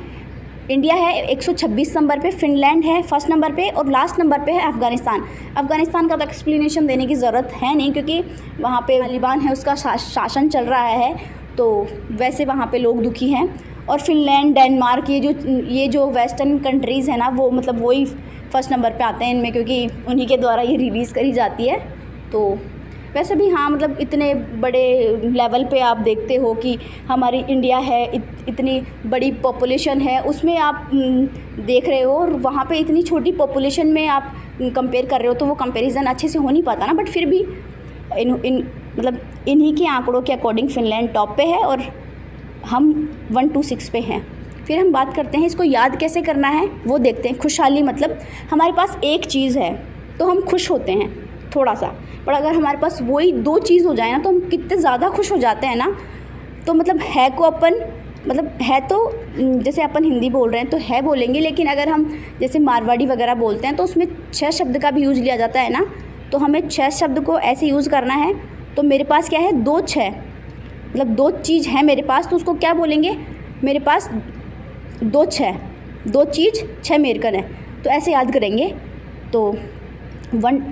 S1: इंडिया है 126 नंबर पे, फिनलैंड है फर्स्ट नंबर पे, और लास्ट नंबर पे है अफगानिस्तान। अफगानिस्तान का तो एक्सप्लेनेशन देने की ज़रूरत है नहीं, क्योंकि वहाँ पे तालिबान है, उसका शासन चल रहा है, तो वैसे वहाँ पे लोग दुखी हैं। और फिनलैंड, डेनमार्क, ये जो वेस्टर्न कंट्रीज़ है ना, वो मतलब वही फर्स्ट नंबर पे आते हैं इनमें, क्योंकि उन्हीं के द्वारा ये रिलीज़ करी जाती है। तो वैसे भी हाँ, मतलब इतने बड़े लेवल पे आप देखते हो कि हमारी इंडिया है, इतनी बड़ी पॉपुलेशन है, उसमें आप देख रहे हो, और वहाँ पे इतनी छोटी पॉपुलेशन में आप कंपेयर कर रहे हो, तो वो कंपैरिजन अच्छे से हो नहीं पाता ना। बट फिर भी मतलब इन्हीं के आंकड़ों के अकॉर्डिंग फ़िनलैंड टॉप पे है और हम 126 पे हैं। फिर हम बात करते हैं इसको याद कैसे करना है, वो देखते हैं। खुशहाली मतलब हमारे पास एक चीज़ है तो हम खुश होते हैं थोड़ा सा, पर अगर हमारे पास वही 2 चीज़ हो जाए ना तो हम कितने ज़्यादा खुश हो जाते हैं ना। तो मतलब है को अपन मतलब है तो जैसे अपन हिंदी बोल रहे हैं तो है बोलेंगे, लेकिन अगर हम जैसे मारवाड़ी वगैरह बोलते हैं तो उसमें 6 शब्द का भी यूज़ लिया जाता है ना, तो हमें 6 शब्द को ऐसे यूज़ करना है। तो मेरे पास क्या है, 2 6, मतलब 2 चीज़ है मेरे पास, तो उसको क्या बोलेंगे, मेरे पास 2 6, 2 चीज़ 6 मेरे कन है, तो ऐसे याद करेंगे। तो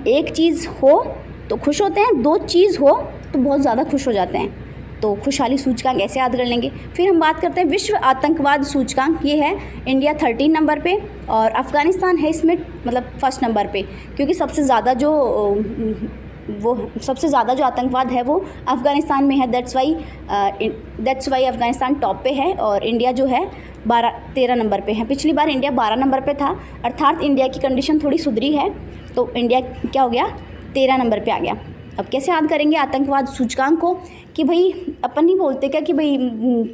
S1: एक चीज़ हो तो खुश होते हैं, 2 चीज़ हो तो बहुत ज़्यादा खुश हो जाते हैं। तो खुशहाली सूचकांक ऐसे याद कर लेंगे। फिर हम बात करते हैं विश्व आतंकवाद सूचकांक। ये है इंडिया 13 नंबर पे और अफ़गानिस्तान है इसमें मतलब फर्स्ट नंबर पे, क्योंकि सबसे ज़्यादा जो आतंकवाद है वो अफ़गानिस्तान में है। दैट्स वाई अफ़गानिस्तान टॉप पे है और इंडिया जो है 13 नंबर पे है। पिछली बार इंडिया 12 नंबर पे था, अर्थात इंडिया की कंडीशन थोड़ी सुधरी है, तो इंडिया क्या हो गया, 13 नंबर पे आ गया। अब कैसे याद करेंगे आतंकवाद सूचकांक को, कि भाई अपन नहीं बोलते क्या कि भाई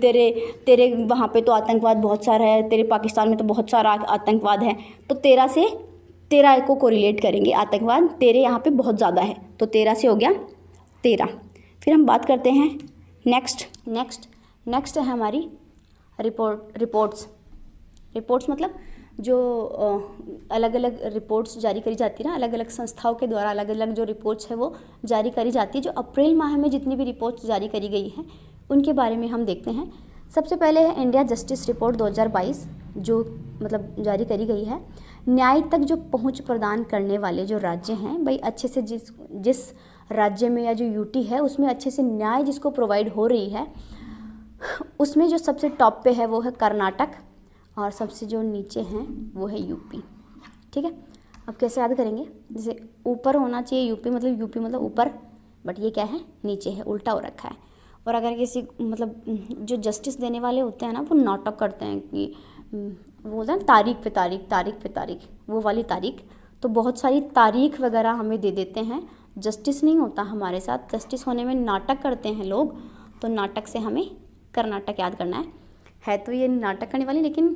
S1: तेरे वहाँ पे तो आतंकवाद बहुत सारा है, तेरे पाकिस्तान में तो बहुत सारा आतंकवाद है, तो 13 को कोरिलेट करेंगे, आतंकवाद तेरे यहाँ पे बहुत ज़्यादा है, तो 13 से हो गया 13। फिर हम बात करते हैं नेक्स्ट है हमारी रिपोर्ट्स मतलब जो अलग अलग रिपोर्ट्स जारी करी जाती है ना, अलग अलग संस्थाओं के द्वारा अलग अलग जो रिपोर्ट्स है वो जारी करी जाती है। जो अप्रैल माह में जितनी भी रिपोर्ट्स जारी करी गई हैं उनके बारे में हम देखते हैं। सबसे पहले है इंडिया जस्टिस रिपोर्ट 2022, जो मतलब जारी करी गई है। न्याय तक जो पहुंच प्रदान करने वाले जो राज्य हैं, भाई अच्छे से जिस राज्य में या जो यूटी है उसमें अच्छे से न्याय जिसको प्रोवाइड हो रही है, उसमें जो सबसे टॉप पे है वो है कर्नाटक, और सबसे जो नीचे हैं वो है यूपी। ठीक है, अब कैसे याद करेंगे, जैसे ऊपर होना चाहिए यूपी मतलब ऊपर, बट ये क्या है, नीचे है, उल्टा हो रखा है। और अगर किसी मतलब जो जस्टिस देने वाले होते हैं ना, वो नाटक करते हैं कि वो बोलते हैं तारीख पे तारीख, वो वाली तारीख, तो बहुत सारी तारीख वगैरह हमें दे देते हैं। जस्टिस नहीं होता हमारे साथ, जस्टिस होने में नाटक करते हैं लोग, तो नाटक से हमें कर्नाटक याद करना है तो ये नाटक करने वाली, लेकिन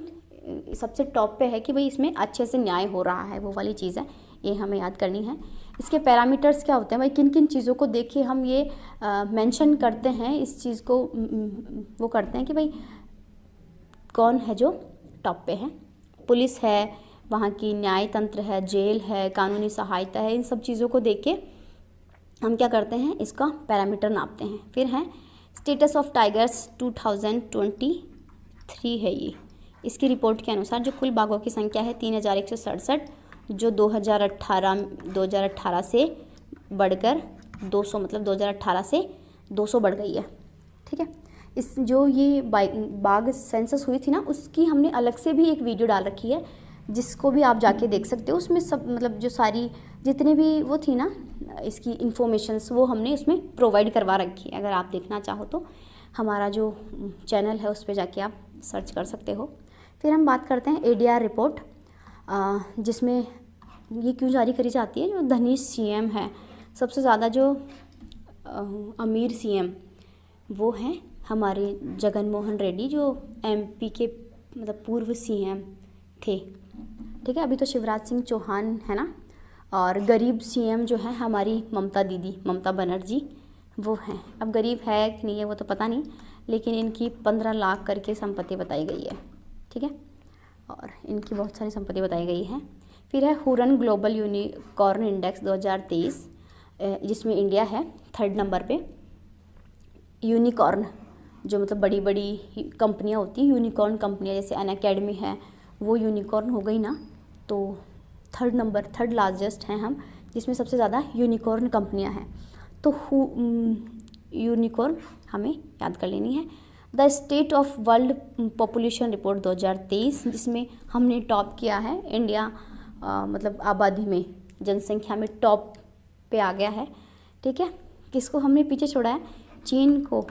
S1: सबसे टॉप पे है कि भाई इसमें अच्छे से न्याय हो रहा है, वो वाली चीज़ है, ये हमें याद करनी है। इसके पैरामीटर्स क्या होते हैं, भाई किन किन चीज़ों को देख के हम ये मेंशन करते हैं, इस चीज़ को वो करते हैं कि भाई कौन है जो टॉप पे है। पुलिस है, वहाँ की न्याय तंत्र है, जेल है, कानूनी सहायता है, इन सब चीज़ों को देख के हम क्या करते हैं, इसका पैरामीटर नापते हैं। फिर है स्टेटस ऑफ टाइगर्स 2023 है ये। इसकी रिपोर्ट के अनुसार जो कुल बाघों की संख्या है 3167, जो 2018 से बढ़कर 200, मतलब 2018 से 200 बढ़ गई है। ठीक है, इस जो ये बाघ सेंसस हुई थी ना, उसकी हमने अलग से भी एक वीडियो डाल रखी है, जिसको भी आप जाके देख सकते हो। उसमें सब मतलब जो सारी जितने भी वो थी ना इसकी इन्फॉर्मेशंस, वो हमने उसमें प्रोवाइड करवा रखी है। अगर आप देखना चाहो तो हमारा जो चैनल है उस पर जाके आप सर्च कर सकते हो। फिर हम बात करते हैं एडीआर रिपोर्ट, जिसमें ये क्यों जारी करी जाती है। जो धनी सीएम है, सबसे ज़्यादा जो अमीर सीएम वो हैं हमारे जगन मोहन रेड्डी, जो एमपी के मतलब पूर्व सीएम थे। ठीक है, अभी तो शिवराज सिंह चौहान है ना। और गरीब सीएम जो है हमारी ममता बनर्जी, वो हैं। अब गरीब है कि नहीं है वो तो पता नहीं, लेकिन इनकी 15 लाख करके संपत्ति बताई गई है। ठीक है, और इनकी बहुत सारी संपत्ति बताई गई है। फिर है हुरन ग्लोबल यूनिकॉर्न इंडेक्स 2023, जिसमें इंडिया है 3rd नंबर पे। यूनिकॉर्न जो मतलब बड़ी बड़ी कंपनियां होती हैं, यूनिकॉर्न कंपनियां, जैसे अनअकैडमी है, वो यूनिकॉर्न हो गई ना, तो 3rd लार्जेस्ट हैं हम, जिसमें सबसे ज़्यादा यूनिकॉर्न कंपनियां हैं। तो यूनिकॉर्न हमें याद कर लेनी है। The state of world population report 2023, जिसमें हमने टॉप किया है, इंडिया मतलब आबादी में, जनसंख्या में टॉप पे आ गया है। ठीक है, किसको हमने पीछे छोड़ा है? चीन को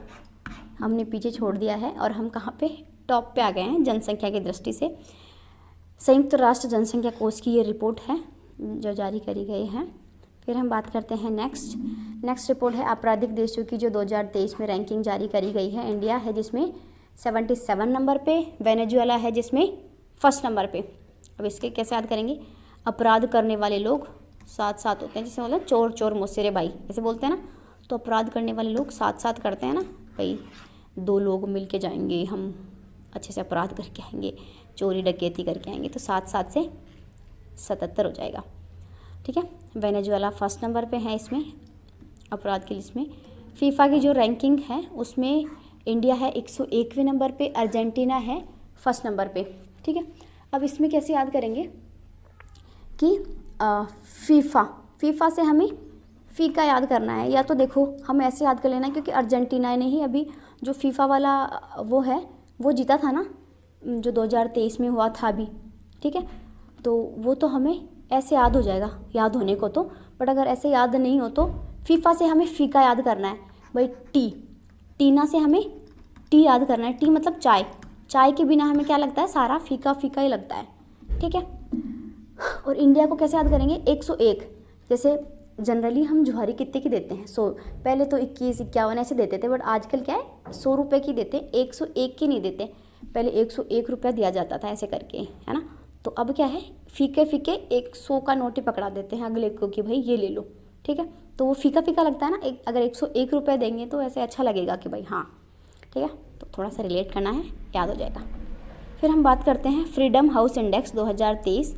S1: हमने पीछे छोड़ दिया है और हम कहाँ पे? टॉप पे आ गए हैं जनसंख्या की दृष्टि से। संयुक्त राष्ट्र जनसंख्या कोष की ये रिपोर्ट है जो जारी करी गई है। फिर हम बात करते हैं नेक्स्ट रिपोर्ट है आपराधिक देशों की जो 2023 में रैंकिंग जारी करी गई है। इंडिया है जिसमें 77 नंबर पे, वेनेजुएला है जिसमें 1st नंबर पे। अब इसके कैसे याद करेंगे? अपराध करने वाले लोग साथ साथ होते हैं, जिसमें मतलब चोर चोर मुसेरे भाई ऐसे बोलते हैं ना, तो अपराध करने वाले लोग साथ साथ करते हैं ना भाई, 2 लोग मिल के जाएंगे, हम अच्छे से अपराध करके आएंगे, चोरी डकैती करके आएंगे, तो 7 से 77 हो जाएगा। ठीक है, वेनेजुएला 1st नंबर पे है इसमें अपराध की लिस्ट में। फीफा की जो रैंकिंग है उसमें इंडिया है 101वें नंबर पे, अर्जेंटीना है 1st नंबर पे। ठीक है, अब इसमें कैसे याद करेंगे कि फीफा से हमें फीका याद करना है, या तो देखो हम ऐसे याद कर लेना क्योंकि अर्जेंटीना ने ही अभी जो फीफा वाला वो है वो जीता था ना, जो 2023 में हुआ था अभी। ठीक है, तो वो तो हमें ऐसे याद हो जाएगा, याद होने को तो, बट अगर ऐसे याद नहीं हो तो फीफा से हमें फीका याद करना है भाई। टीना से हमें टी याद करना है। टी मतलब चाय के बिना हमें क्या लगता है? सारा फीका फीका ही लगता है। ठीक है, और इंडिया को कैसे याद करेंगे? 101। जैसे जनरली हम जुहारी कितने की देते हैं? 100। पहले तो 21, 51 ऐसे देते थे, बट आजकल क्या है 100 रुपये की देते हैं, 101 की नहीं देते। पहले 101 रुपया दिया जाता था ऐसे करके, है ना। तो अब क्या है, फीके 100 का नोट ही पकड़ा देते हैं अगले को कि भाई ये ले लो। ठीक है, तो वो फीका फीका लगता है ना। अगर 101 रुपये देंगे तो ऐसे अच्छा लगेगा कि भाई हाँ। ठीक है, तो थोड़ा सा रिलेट करना है, याद हो जाएगा। फिर हम बात करते हैं फ्रीडम हाउस इंडेक्स 2023,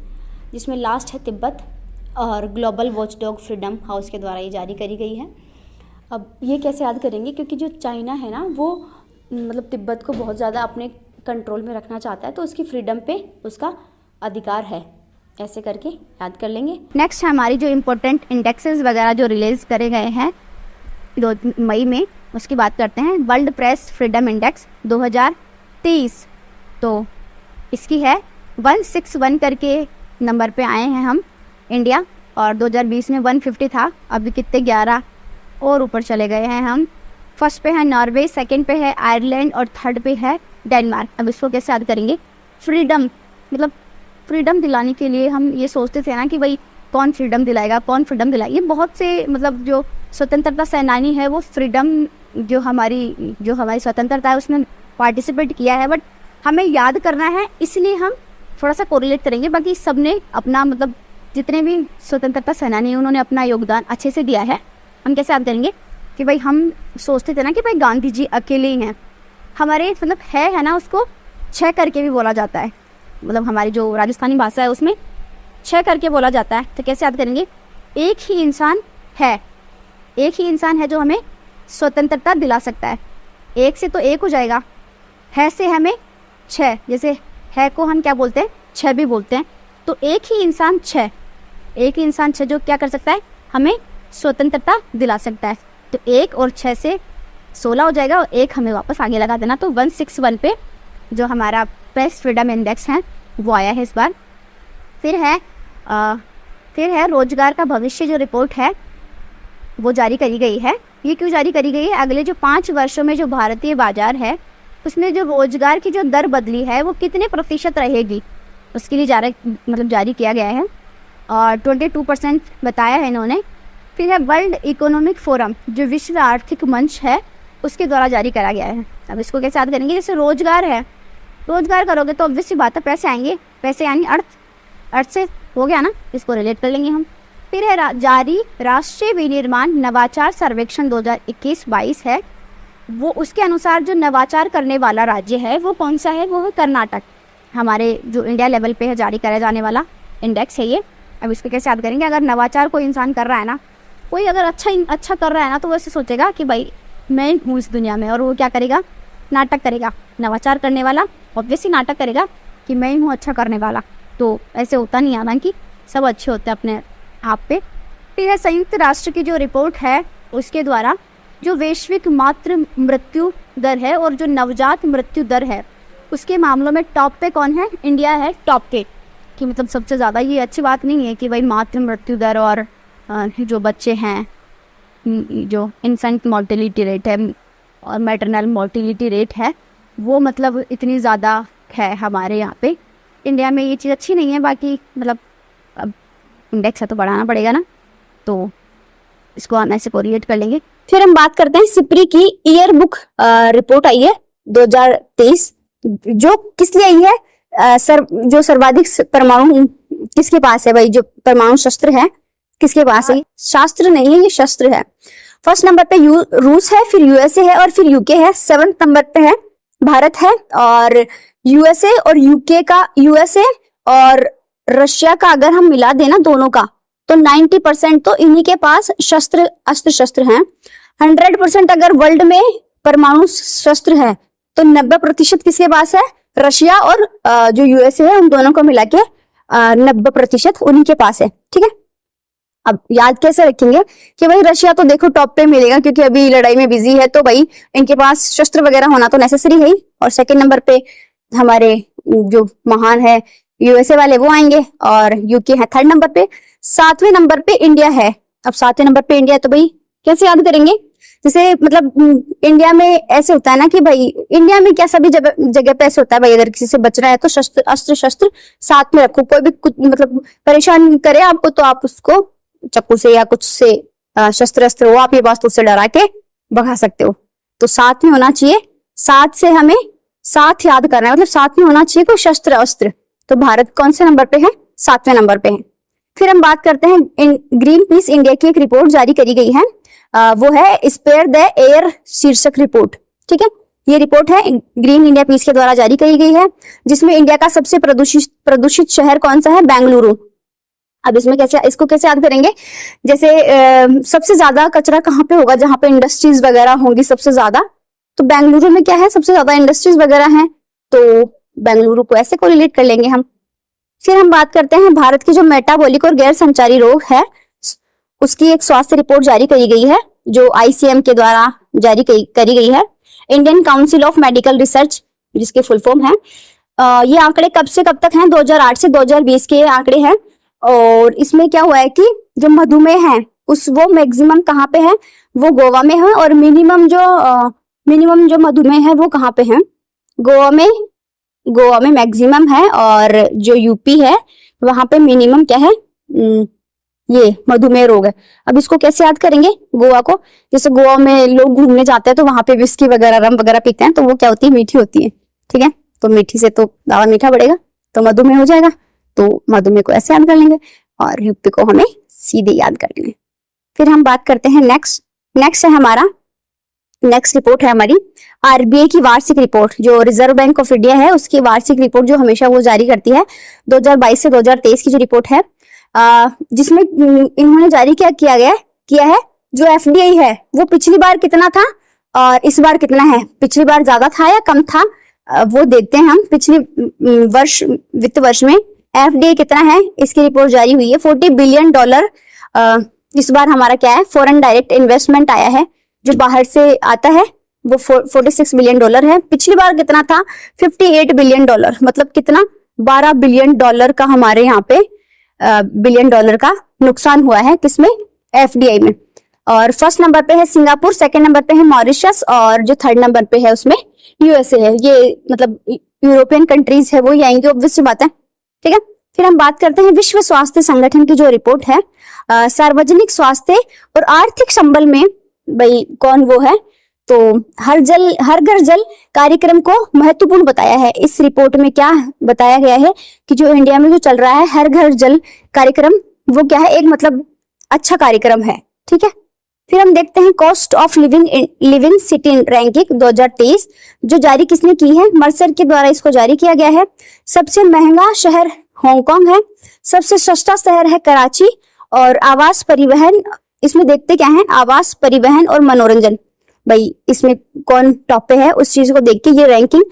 S1: जिसमें लास्ट है तिब्बत, और ग्लोबल वॉचडॉग फ्रीडम हाउस के द्वारा ये जारी करी गई है। अब ये कैसे याद करेंगे? क्योंकि जो चाइना है ना, वो मतलब तिब्बत को बहुत ज़्यादा अपने कंट्रोल में रखना चाहता है, तो उसकी फ्रीडम पे उसका अधिकार है, ऐसे करके याद कर लेंगे। नेक्स्ट है हमारी जो इम्पोर्टेंट इंडेक्सेस वगैरह जो रिलीज़ करे गए हैं 2 मई में, उसकी बात करते हैं। वर्ल्ड प्रेस फ्रीडम इंडेक्स 2023, तो इसकी है 161 करके नंबर पे आए हैं हम इंडिया, और 2020 में 150 था, अभी कितने 11 और ऊपर चले गए हैं हम। 1st पे है नॉर्वे, 2nd पे है आयरलैंड और 3rd पे है डेनमार्क। अब इसको कैसे याद करेंगे? फ्रीडम मतलब फ्रीडम दिलाने के लिए हम ये सोचते थे ना कि भाई कौन फ्रीडम दिलाएगा, कौन फ्रीडम दिलाएगा। ये बहुत से मतलब जो स्वतंत्रता सेनानी है वो फ्रीडम जो हमारी स्वतंत्रता है उसमें पार्टिसिपेट किया है, बट हमें याद करना है, इसलिए हम थोड़ा सा कोरिलेट करेंगे। बाकी सब ने अपना मतलब जितने भी स्वतंत्रता सेनानी उन्होंने अपना योगदान अच्छे से दिया है। हम कैसे याद करेंगे कि भाई हम सोचते थे ना कि भाई गांधी जी अकेले ही हैं, हमारे मतलब है ना, उसको 6 करके भी बोला जाता है, मतलब हमारी जो राजस्थानी भाषा है उसमें 6 करके बोला जाता है। तो कैसे याद करेंगे? एक ही इंसान है जो हमें स्वतंत्रता दिला सकता है। एक से तो 1 हो जाएगा, है से हमें 6, जैसे है को हम क्या बोलते हैं? 6 भी बोलते हैं। तो एक ही इंसान 6 जो क्या कर सकता है? हमें स्वतंत्रता दिला सकता है। तो 1 और 6 से 16 हो जाएगा, और 1 हमें वापस आगे लगा देना। तो 161 पे जो हमारा प्रेस फ्रीडम इंडेक्स है वो आया है इस बार। फिर है रोजगार का भविष्य जो रिपोर्ट है वो जारी करी गई है। ये क्यों जारी करी गई है? अगले जो 5 वर्षों में जो भारतीय बाजार है उसमें जो रोजगार की जो दर बदली है वो कितने प्रतिशत रहेगी, उसके लिए जारी किया गया है, और 22% बताया है इन्होंने। फिर है वर्ल्ड इकोनॉमिक फोरम जो विश्व आर्थिक मंच है उसके द्वारा जारी करा गया है। अब इसको कैसे याद करेंगे? जैसे रोजगार है, रोजगार करोगे तो ऑब्वियस सी बात है पैसे आएंगे, पैसे यानी अर्थ से हो गया ना, इसको रिलेट कर लेंगे हम। फिर है जारी राष्ट्रीय विनिर्माण नवाचार सर्वेक्षण 2021-22 है, वो उसके अनुसार जो नवाचार करने वाला राज्य है वो कौन सा है? वो है कर्नाटक। हमारे जो इंडिया लेवल पे है जारी करा जाने वाला इंडेक्स है ये। अब इसको कैसे याद करेंगे? अगर नवाचार कोई इंसान कर रहा है ना, कोई अगर अच्छा कर रहा है ना, तो वो ऐसे सोचेगा कि भाई मैं हूँ इस दुनिया में, और वो क्या करेगा? नाटक करेगा। नवाचार करने वाला ऑब्वियसली नाटक करेगा कि मैं हूँ अच्छा करने वाला। तो ऐसे होता नहीं, हालांकि सब अच्छे होते हैं अपने आप पे। फिर है संयुक्त राष्ट्र की जो रिपोर्ट है उसके द्वारा जो वैश्विक मातृ मृत्यु दर है और जो नवजात मृत्यु दर है उसके मामलों में टॉप पे कौन है? इंडिया है टॉप पे, कि मतलब सबसे ज़्यादा। ये अच्छी बात नहीं है कि भाई मातृ मृत्यु दर और जो बच्चे हैं जो इन्फेंट मोर्टेलिटी रेट है और मैटरनल मोर्टेलिटी रेट है वो मतलब इतनी ज़्यादा है हमारे यहाँ पे। इंडिया में ये चीज़ अच्छी नहीं है, बाकी मतलब अब इंडेक्स है तो बढ़ाना पड़ेगा ना, तो इसको हम ऐसे कोरिलेट कर लेंगे। फिर हम बात करते हैं सिप्री की ईयर बुक रिपोर्ट आई है 2023, जो किस लिए आई है? जो सर्वाधिक परमाणु किसके पास है भाई? जो परमाणु शस्त्र है किसके पास है? शास्त्र नहीं है, ये शस्त्र है। फर्स्ट नंबर पे रूस है, फिर यूएसए है और फिर यूके है। 7th नंबर पे है भारत है, और यूएसए और यूके का, यूएसए और रशिया का अगर हम मिला देना दोनों का तो 90% तो इन्हीं के पास अस्त्र शस्त्र हैं। 100% अगर वर्ल्ड में परमाणु शस्त्र है तो 90% किसके पास है? रशिया और जो यूएसए है, उन दोनों को मिला के 90% उन्हीं के पास है। ठीक है, अब याद कैसे रखेंगे कि भाई रशिया तो देखो टॉप पे मिलेगा क्योंकि अभी लड़ाई में बिजी है, तो भाई इनके पास शस्त्र वगैरह होना तो नेसेसरी है ही। और सेकंड नंबर पे हमारे जो महान है यूएसए वाले वो आएंगे, और यूके है 3rd नंबर पे। 7वें नंबर पे इंडिया है। अब 7वें नंबर पे इंडिया है तो भाई कैसे याद करेंगे? जैसे मतलब इंडिया में ऐसे होता है ना कि भाई इंडिया में क्या सभी जगह पे ऐसे होता है भाई, अगर किसी से बचना है तो अस्त्र शस्त्र साथ में रखो। कोई भी कुछ मतलब परेशान करे आपको तो आप उसको चक्कू से या कुछ से शस्त्र हो आपके पास तो उससे डरा के भगा सकते हो। तो साथ में होना चाहिए, साथ से हमें साथ याद करना है, मतलब साथ में होना चाहिए कोई शस्त्र अस्त्र। तो भारत कौन से नंबर पे है? 7वें नंबर पे है। फिर हम बात करते हैं ग्रीन पीस इंडिया की एक रिपोर्ट जारी करी गई है, वो है स्पेयर द एयर शीर्षक रिपोर्ट। ठीक है, ये रिपोर्ट है ग्रीन इंडिया पीस के द्वारा जारी करी गई है, जिसमें इंडिया का सबसे प्रदूषित शहर कौन सा है? बेंगलुरु। अब इसमें इसको कैसे याद करेंगे? जैसे सबसे ज्यादा कचरा कहाँ पे होगा? जहाँ पे इंडस्ट्रीज वगैरह होंगी सबसे ज्यादा, तो बेंगलुरु में क्या है? सबसे ज्यादा इंडस्ट्रीज वगैरह हैं, तो बेंगलुरु को ऐसे कोरिलेट कर लेंगे हम। फिर हम बात करते हैं भारत की जो मेटाबॉलिक और गैर संचारी रोग है उसकी एक स्वास्थ्य रिपोर्ट जारी करी गई है, जो आईसीएम के द्वारा जारी करी गई है, Indian council of medical research जिसके फुल फॉर्म है। ये आंकड़े कब से कब तक हैं? 2008 से 2020 के आंकड़े हैं। और इसमें क्या हुआ है कि जो मधुमेह है वो मैक्सिमम कहाँ पे है? वो गोवा में है, और मिनिमम जो मधुमेह है वो कहाँ पे है? गोवा में मैक्सिमम है, और जो यूपी है वहां पे मिनिमम क्या है? ये मधुमेह रोग है। अब इसको कैसे याद करेंगे गोवा को? जैसे गोवा में लोग घूमने जाते हैं तो वहां पे विस्की वगैरह रम वगैरह पीते हैं, तो वो क्या होती है? मीठी होती है। ठीक है, तो मीठी से तो ज्यादा मीठा बढ़ेगा तो मधुमेह हो जाएगा, तो मधुमेह को ऐसे याद कर लेंगे, और यूपी को हमें सीधे याद कर लेंगे। फिर हम बात करते हैं नेक्स्ट है हमारा, नेक्स्ट रिपोर्ट है हमारी आरबीआई की वार्षिक रिपोर्ट, जो रिजर्व बैंक ऑफ इंडिया है उसकी वार्षिक रिपोर्ट जो हमेशा वो जारी करती है। 2022 से 2023 की जो रिपोर्ट है, जिसमें इन्होंने जारी किया है जो एफडीआई है वो पिछली बार कितना था और इस बार कितना है? पिछली बार ज्यादा था या कम था? वो देखते हैं हम। पिछले वित्त वर्ष में एफडीआई कितना है, इसकी रिपोर्ट जारी हुई है। $40 बिलियन इस बार हमारा क्या है? फॉरेन डायरेक्ट इन्वेस्टमेंट आया है, जो बाहर से आता है वो $46 बिलियन है। पिछली बार कितना था? $58 बिलियन, मतलब कितना? $12 बिलियन का हमारे यहाँ पे बिलियन डॉलर का नुकसान हुआ है, किसमें? एफडीआई में। और फर्स्ट नंबर पे है सिंगापुर, सेकंड नंबर पे है मॉरिशस, और जो 3rd नंबर पे है उसमें यूएसए है। ये मतलब यूरोपियन कंट्रीज है वो ये आएंगे, ऑब्वियस सी बात है। ठीक है, फिर हम बात करते हैं विश्व स्वास्थ्य संगठन की जो रिपोर्ट है, सार्वजनिक स्वास्थ्य और आर्थिक संबल में भाई कौन वो है? तो हर घर जल कार्यक्रम को महत्वपूर्ण बताया है। इस रिपोर्ट में क्या बताया गया है कि जो इंडिया में जो चल रहा है हर घर जल कार्यक्रम, वो क्या है? एक मतलब अच्छा कार्यक्रम है। ठीक है, फिर हम देखते हैं cost of living city ranking 2023, जो जारी किसने की है? मर्सर के द्वारा इसको जारी किया गया है। सबसे महंगा शहर हांगकांग है, सबसे सस्ता शहर है कराची, और आवास परिवहन, इसमें देखते क्या है? आवास परिवहन और मनोरंजन, भाई इसमें कौन टॉप पे है उस चीज को देख के ये रैंकिंग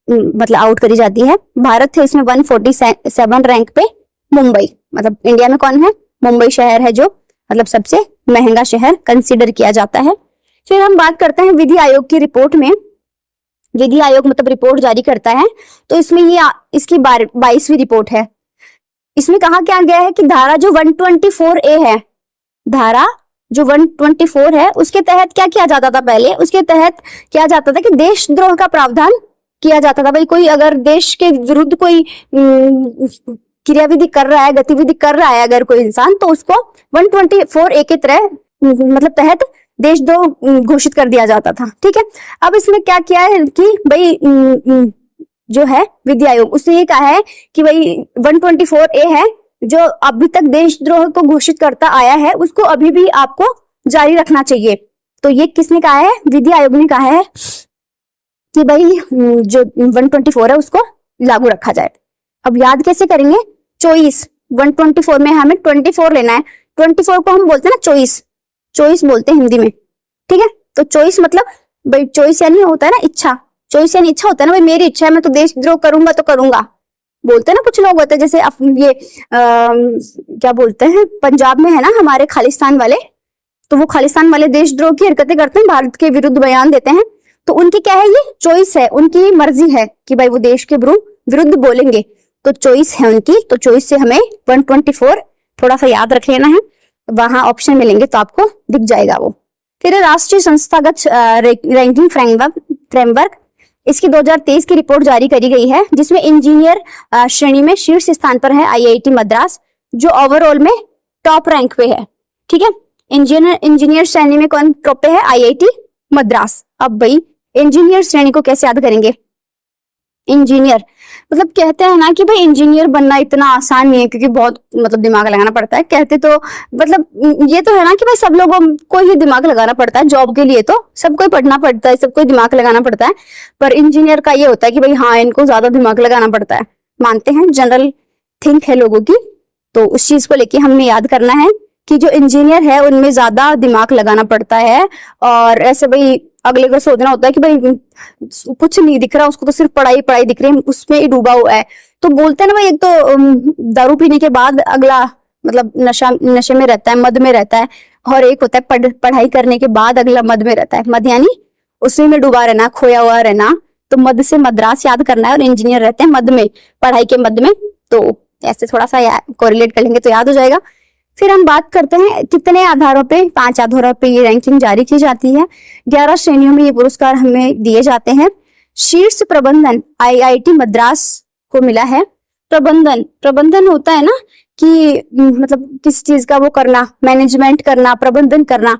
S1: मतलब आउट करी जाती है। भारत है इसमें 147 रैंक पे, मुंबई मतलब इंडिया में कौन है? मुंबई शहर है जो मतलब सबसे महंगा शहर कंसीडर किया जाता है। फिर हम बात करते हैं विधि आयोग की रिपोर्ट में। विधि आयोग मतलब रिपोर्ट जारी करता है, तो इसमें ये इसकी 22वीं रिपोर्ट है। इसमें कहा क्या गया है कि धारा जो 124A है, धारा जो 124 है उसके तहत क्या किया जाता था पहले, उसके तहत किया जाता था कि देशद्रोह का प्रावधान किया जाता था। भाई कोई अगर देश के विरुद्ध कोई क्रियाविधि कर रहा है, गतिविधि कर रहा है अगर कोई इंसान, तो उसको 124 ए के तरह मतलब तहत देशद्रोह घोषित कर दिया जाता था। ठीक है, अब इसमें क्या किया है कि भाई जो है विधि आयोग उसने ये कहा है कि भाई 124 ए है जो अभी तक देशद्रोह को घोषित करता आया है, उसको अभी भी आपको जारी रखना चाहिए। तो ये किसने कहा है? विधि आयोग ने कहा है कि भाई जो 124 है उसको लागू रखा जाए। अब याद कैसे करेंगे? चॉइस 124 में हमें 24 लेना है। 24 को हम बोलते हैं ना चॉइस, चॉइस बोलते हैं हिंदी में। ठीक है, तो चॉइस मतलब भाई चॉइस यानी होता है ना इच्छा, चॉइस यानी इच्छा होता है ना, भाई मेरी इच्छा है मैं तो देशद्रोह करूंगा तो करूंगा, बोलते हैं ना कुछ लोग होते हैं। जैसे ये क्या बोलते हैं, पंजाब में है ना हमारे खालिस्तान वाले, तो वो खालिस्तान वाले देशद्रोह की हरकतें करते हैं, भारत के विरुद्ध बयान देते हैं। तो उनकी क्या है? ये चॉइस है, उनकी मर्जी है कि भाई वो देश के विरुद्ध बोलेंगे, तो चॉइस है उनकी। तो चॉइस से हमें 124 थोड़ा सा याद रख लेना है, वहां ऑप्शन मिलेंगे तो आपको दिख जाएगा वो। फिर राष्ट्रीय संस्थागत रैंकिंग फ्रेमवर्क, इसकी 2023 की रिपोर्ट जारी करी गई है, जिसमें इंजीनियर श्रेणी में शीर्ष स्थान पर है आईआईटी मद्रास, जो ओवरऑल में टॉप रैंक पे है। ठीक है, इंजीनियर श्रेणी में कौन टॉप पे है? आईआईटी मद्रास। अब भाई इंजीनियर श्रेणी को कैसे याद करेंगे? इंजीनियर मतलब कहते हैं ना कि भाई इंजीनियर बनना इतना आसान नहीं है, क्योंकि बहुत मतलब दिमाग लगाना पड़ता है। कहते तो मतलब ये तो है ना कि भाई सब लोगों को ही दिमाग लगाना पड़ता है जॉब के लिए, तो सबको ही पढ़ना पड़ता है, सबको दिमाग लगाना पड़ता है। पर इंजीनियर का ये होता है कि भाई हाँ इनको ज्यादा दिमाग लगाना पड़ता है, मानते हैं, जनरल थिंक है लोगों की। तो उस चीज को लेके हमें याद करना है कि जो इंजीनियर है उनमें ज्यादा दिमाग लगाना पड़ता है। और ऐसे भाई अगले को सोचना होता है कि भाई कुछ नहीं दिख रहा, उसको तो सिर्फ पढ़ाई पढ़ाई दिख रही है, उसमें ही डूबा हुआ है। तो बोलते हैं ना भाई, एक तो दारू पीने के बाद अगला मतलब नशे में रहता है, मद में रहता है, और एक होता है पढ़ाई करने के बाद अगला मद में रहता है। मद यानी उसी में डूबा रहना, खोया हुआ रहना। तो मद से मद्रास याद करना है, और इंजीनियर रहते हैं मद में, पढ़ाई के मद में। तो ऐसे थोड़ा सा कोरिलेट कर लेंगे तो याद हो जाएगा। फिर हम बात करते हैं कितने आधारों पे, 5 आधारों पे ये रैंकिंग जारी की जाती है। 11 श्रेणियों में ये पुरस्कार हमें दिए जाते हैं। शीर्ष प्रबंधन आईआईटी मद्रास को मिला है। प्रबंधन होता है ना कि मतलब किस चीज का वो करना, मैनेजमेंट करना, प्रबंधन करना।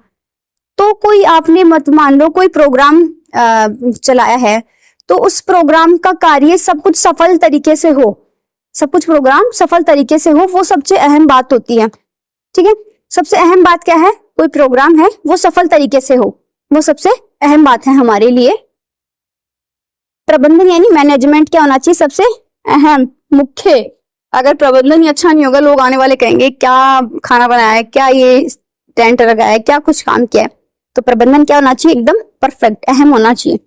S1: तो कोई आपने मत मान लो कोई प्रोग्राम चलाया है, तो उस प्रोग्राम का कार्य सब कुछ सफल तरीके से हो, सब कुछ प्रोग्राम सफल तरीके से हो, वो सबसे अहम बात होती है। ठीक है, सबसे अहम बात क्या है? कोई प्रोग्राम है वो सफल तरीके से हो, वो सबसे अहम बात है हमारे लिए। प्रबंधन यानी मैनेजमेंट क्या होना चाहिए? सबसे अहम, मुख्य। अगर प्रबंधन ही अच्छा नहीं होगा, लोग आने वाले कहेंगे क्या खाना बनाया है, क्या ये टेंट लगाया है, क्या कुछ काम किया है। तो प्रबंधन क्या होना चाहिए? एकदम परफेक्ट, अहम होना चाहिए।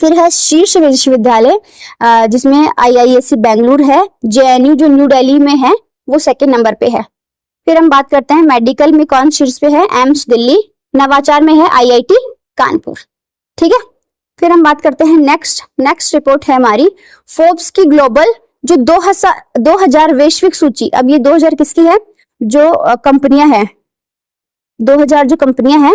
S1: फिर है शीर्ष विश्वविद्यालय, जिसमें आईआईएससी बेंगलुरु है, जेएनयू जो न्यू दिल्ली में है वो 2nd नंबर पे है। फिर हम बात करते हैं मेडिकल में कौन शीर्ष पे है? एम्स दिल्ली। नवाचार में है आईआईटी कानपुर। ठीक है, फिर हम बात करते हैं नेक्स्ट रिपोर्ट है हमारी फोर्ब्स की ग्लोबल जो 2000 वैश्विक सूची। अब ये 2000 किसकी है? जो कंपनियां हैं, 2000 जो कंपनियां हैं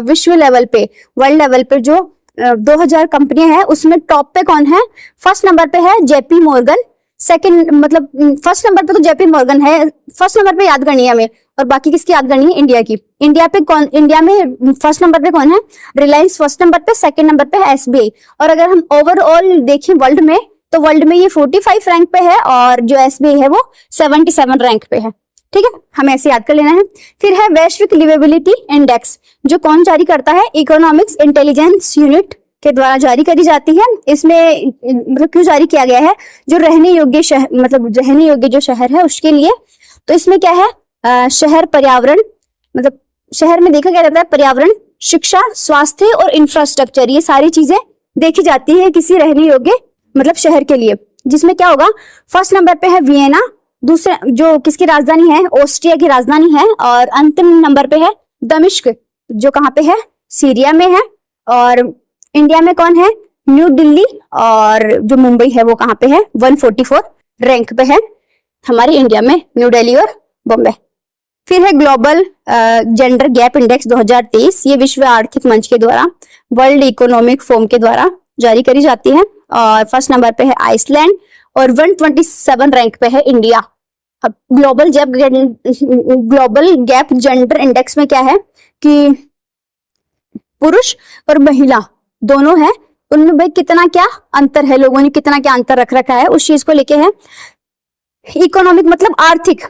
S1: विश्व लेवल पे, वर्ल्ड लेवल पे जो 2000 कंपनियां हैं, उसमें टॉप पे कौन है? फर्स्ट नंबर पे है जेपी मॉर्गन। सेकंड मतलब फर्स्ट नंबर पे तो जेपी मॉर्गन है, फर्स्ट नंबर पे याद करनी है हमें, और बाकी किसकी याद करनी है? इंडिया की। इंडिया में फर्स्ट नंबर पे कौन है? रिलायंस फर्स्ट नंबर पे, 2nd नंबर पे है एसबीआई। और अगर हम ओवरऑल देखें वर्ल्ड में, तो वर्ल्ड में ये 45 रैंक पे है, और जो एसबीआई है वो 77 रैंक पे है। ठीक है, हमें ऐसे याद कर लेना है। फिर है वैश्विक लिवेबिलिटी इंडेक्स, जो कौन जारी करता है? इकोनॉमिक्स इंटेलिजेंस यूनिट के द्वारा जारी करी जाती है। इसमें मतलब क्यों जारी किया गया है? जो रहने योग्य शहर, मतलब रहने योग्य जो शहर है उसके लिए। तो इसमें क्या है? शहर, पर्यावरण, मतलब शहर में देखा क्या जाता है? पर्यावरण, शिक्षा, स्वास्थ्य और इंफ्रास्ट्रक्चर, ये सारी चीजें देखी जाती है किसी रहने योग्य मतलब शहर के लिए। जिसमें क्या होगा? फर्स्ट नंबर पे है वियना, दूसरे जो किसकी राजधानी है? ऑस्ट्रिया की राजधानी है। और अंतिम नंबर पे है दमिश्क, जो कहाँ पे है? सीरिया में है। और इंडिया में कौन है? न्यू दिल्ली। और जो मुंबई है वो कहाँ पे है? 144 रैंक पे है हमारे इंडिया में, न्यू दिल्ली और बॉम्बे। फिर है ग्लोबल जेंडर गैप इंडेक्स 2023, ये विश्व आर्थिक मंच के द्वारा, वर्ल्ड इकोनॉमिक फोरम के द्वारा जारी करी जाती है। और फर्स्ट नंबर पे है आइसलैंड और 127 रैंक पे है इंडिया। अब ग्लोबल गैप जेंडर इंडेक्स में क्या है कि पुरुष और महिला दोनों है, उनमें भाई कितना क्या अंतर है, लोगों ने कितना क्या अंतर रख रखा है उस चीज को लेके है। इकोनॉमिक मतलब आर्थिक,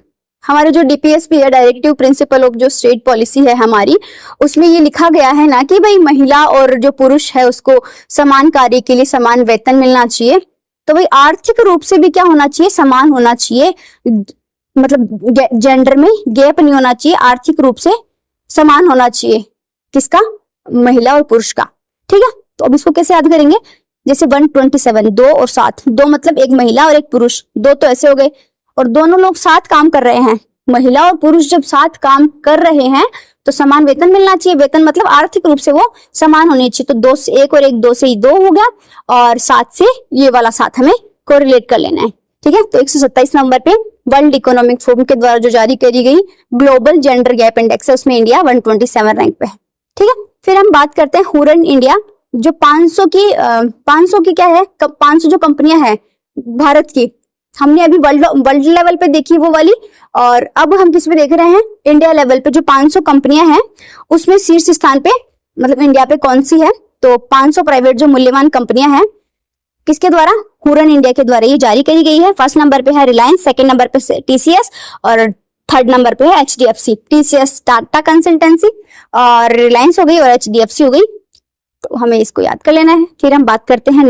S1: हमारे जो डीपीएसपी है, डायरेक्टिव प्रिंसिपल ऑफ जो स्टेट पॉलिसी है हमारी, उसमें ये लिखा गया है ना कि भाई महिला और जो पुरुष है उसको समान कार्य के लिए समान वेतन मिलना चाहिए। तो भाई आर्थिक रूप से भी क्या होना चाहिए, समान होना चाहिए, मतलब जेंडर में गैप नहीं होना चाहिए, आर्थिक रूप से समान होना चाहिए। किसका? महिला और पुरुष का। ठीक है, तो अब इसको कैसे याद करेंगे? जैसे 127, 2 और 7, 2 मतलब एक महिला और एक पुरुष, 2 तो ऐसे हो गए, और दोनों लोग साथ काम कर रहे हैं। महिला और पुरुष जब साथ काम कर रहे हैं तो समान वेतन मिलना चाहिए। वेतन मतलब आर्थिक रूप से वो समान होनी चाहिए। तो 2 से 1 और 1, 2 से 2 हो गया, और 7 से ये वाला 7 हमें कोरिलेट कर लेना है। ठीक है, तो 127 नंबर पे वर्ल्ड इकोनॉमिक फोरम के द्वारा जो जारी करी गई ग्लोबल जेंडर गैप इंडेक्स है, उसमें इंडिया 127 रैंक पे है। ठीक है, फिर हम बात करते हैं हुरन इंडिया, जो 500 की क्या है, 500 जो कंपनियां हैं भारत की, हमने अभी वर्ल्ड लेवल पे देखी वो वाली, और अब हम किस पे देख रहे हैं? इंडिया लेवल पे जो 500 कंपनियां हैं उसमें शीर्ष स्थान पे मतलब इंडिया पे कौन सी है? तो 500 प्राइवेट जो मूल्यवान कंपनियां हैं, किसके द्वारा? हुरन इंडिया के द्वारा ये जारी करी गई है। फर्स्ट नंबर पे है रिलायंस, सेकंड नंबर पे टीसीएस, और थर्ड नंबर पे है एचडीएफसी। टीसीएस टाटा कंसल्टेंसी, और रिलायंस हो गई, और एचडीएफसी हो गई। तो हमें इसको याद कर लेना है। फिर हम बात करते हैं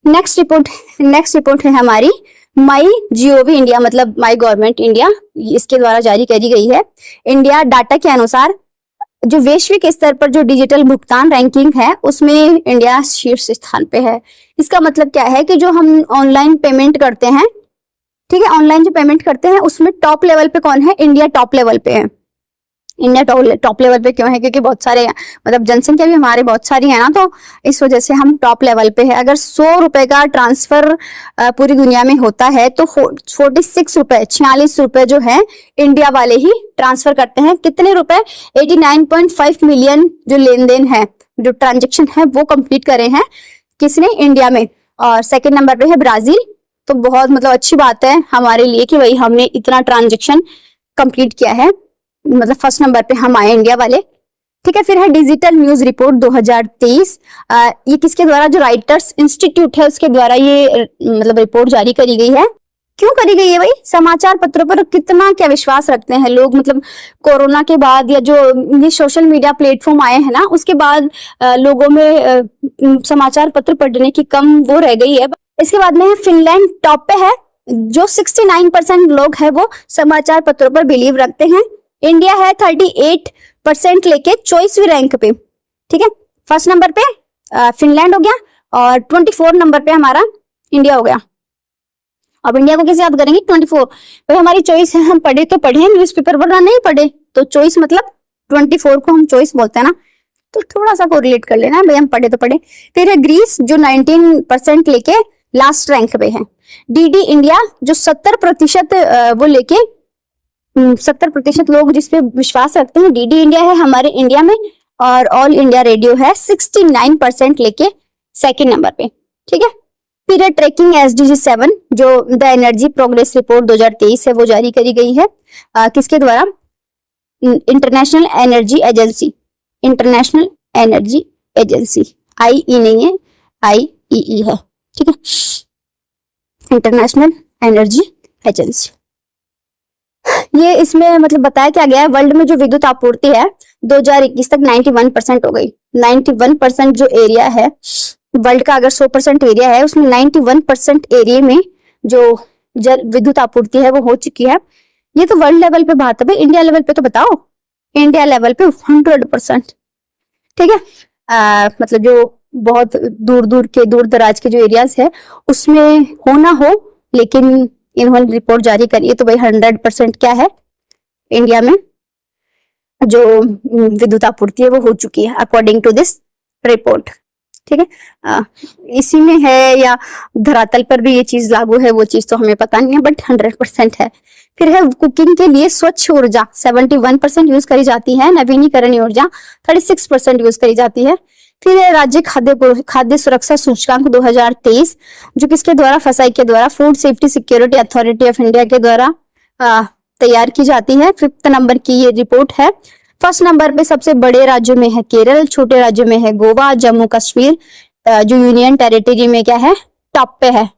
S1: नेक्स्ट रिपोर्ट है हमारी माई जीओवी इंडिया, मतलब माई गवर्नमेंट इंडिया, इसके द्वारा जारी करी गई है। इंडिया डाटा के अनुसार जो वैश्विक स्तर पर जो डिजिटल भुगतान रैंकिंग है उसमें इंडिया शीर्ष स्थान पे है। इसका मतलब क्या है कि जो हम ऑनलाइन पेमेंट करते हैं, ठीक है, ऑनलाइन जो पेमेंट करते हैं उसमें टॉप लेवल पे कौन है? इंडिया टॉप लेवल पे है। इंडिया टॉप लेवल पे क्यों है? क्योंकि बहुत सारे मतलब जनसंख्या भी हमारे बहुत सारी है ना, तो इस वजह से हम टॉप लेवल पे है। अगर 100 रुपए का ट्रांसफर पूरी दुनिया में होता है तो 46 रुपए जो है इंडिया वाले ही ट्रांसफर करते हैं। कितने रुपए? 89.5 मिलियन जो लेन देन है, जो ट्रांजेक्शन है वो कंप्लीट करे हैं किसने? इंडिया में। और सेकेंड नंबर पे है ब्राजील। तो बहुत मतलब अच्छी बात है हमारे लिए कि भाई हमने इतना ट्रांजेक्शन कंप्लीट किया है, मतलब फर्स्ट नंबर पे हम आए इंडिया वाले। ठीक है, फिर है डिजिटल न्यूज रिपोर्ट 2023। ये किसके द्वारा? जो राइटर्स इंस्टीट्यूट है उसके द्वारा ये मतलब रिपोर्ट जारी करी गई है। क्यों करी गई है भाई? समाचार पत्रों पर कितना क्या विश्वास रखते हैं लोग, मतलब कोरोना के बाद या जो ये सोशल मीडिया प्लेटफॉर्म आए हैं ना उसके बाद लोगों में समाचार पत्र पढ़ने की कम वो रह गई है। इसके बाद में फिनलैंड टॉप पे है, जो 69% लोग है वो समाचार पत्रों पर बिलीव रखते हैं। इंडिया है 38% लेके 24वीं रैंक पे। ठीक है, फर्स्ट नंबर पे फिनलैंड हो गया, और 24 नंबर पे हमारा इंडिया हो गया। अब इंडिया को कैसे याद करेंगे? 24 भाई हमारी चॉइस है, हम पढ़े तो पढ़े, न्यूज़पेपर वरना नहीं पढ़े, तो चॉइस मतलब 24 को हम चॉइस बोलते हैं ना, तो थोड़ा सा कोरिलेट कर लेना भाई, हम पढ़े तो पढ़े। फिर है ग्रीस, जो 19% लेके लास्ट रैंक पे है। डीडी इंडिया जो 70% वो लेके 70% लोग जिसपे विश्वास रखते हैं, डीडी इंडिया है हमारे इंडिया में। और ऑल इंडिया रेडियो है 69% लेके सेकंड नंबर पे। ठीक है, फिर है ट्रैकिंग SDG 7, जो द एनर्जी प्रोग्रेस रिपोर्ट 2023 है वो जारी करी गई है। किसके द्वारा? International energy agency, international energy agency, IE नहीं है, IEE है। ठीक है, इंटरनेशनल एनर्जी एजेंसी। ये इसमें मतलब बताया क्या गया है, वर्ल्ड में जो विद्युत आपूर्ति है 2021 तक 91% हो गई। 91% जो एरिया है वर्ल्ड का, अगर 100% एरिया है उसमें 91% एरिया में जो जल विद्युत आपूर्ति है वो हो चुकी है। ये तो वर्ल्ड लेवल पे बात है भाई, इंडिया लेवल पे तो बताओ। इंडिया लेवल पे 100%। ठीक है, मतलब जो बहुत दूर दराज के जो एरियाज है उसमें हो ना हो, लेकिन इन्होंने रिपोर्ट जारी करी है तो भाई 100% क्या है, इंडिया में जो विद्युत आपूर्ति है वो हो चुकी है अकॉर्डिंग टू दिस रिपोर्ट। ठीक है। इसी में है या धरातल पर भी ये चीज लागू है, वो चीज तो हमें पता नहीं है, बट 100% है। फिर है कुकिंग के लिए स्वच्छ ऊर्जा 71% यूज करी जाती है, नवीनीकरण ऊर्जा 36% यूज करी जाती है। फिर है राज्य खाद्य सुरक्षा सूचकांक 2023, जो किसके द्वारा, फसाई के द्वारा, food safety security authority of India के द्वारा तैयार की जाती है। 5th नंबर की ये रिपोर्ट है। फर्स्ट नंबर पे सबसे बड़े राज्यों में है केरल, छोटे राज्यों में है गोवा, जम्मू कश्मीर जो यूनियन टेरिटरी में क्या है, टॉप पे है।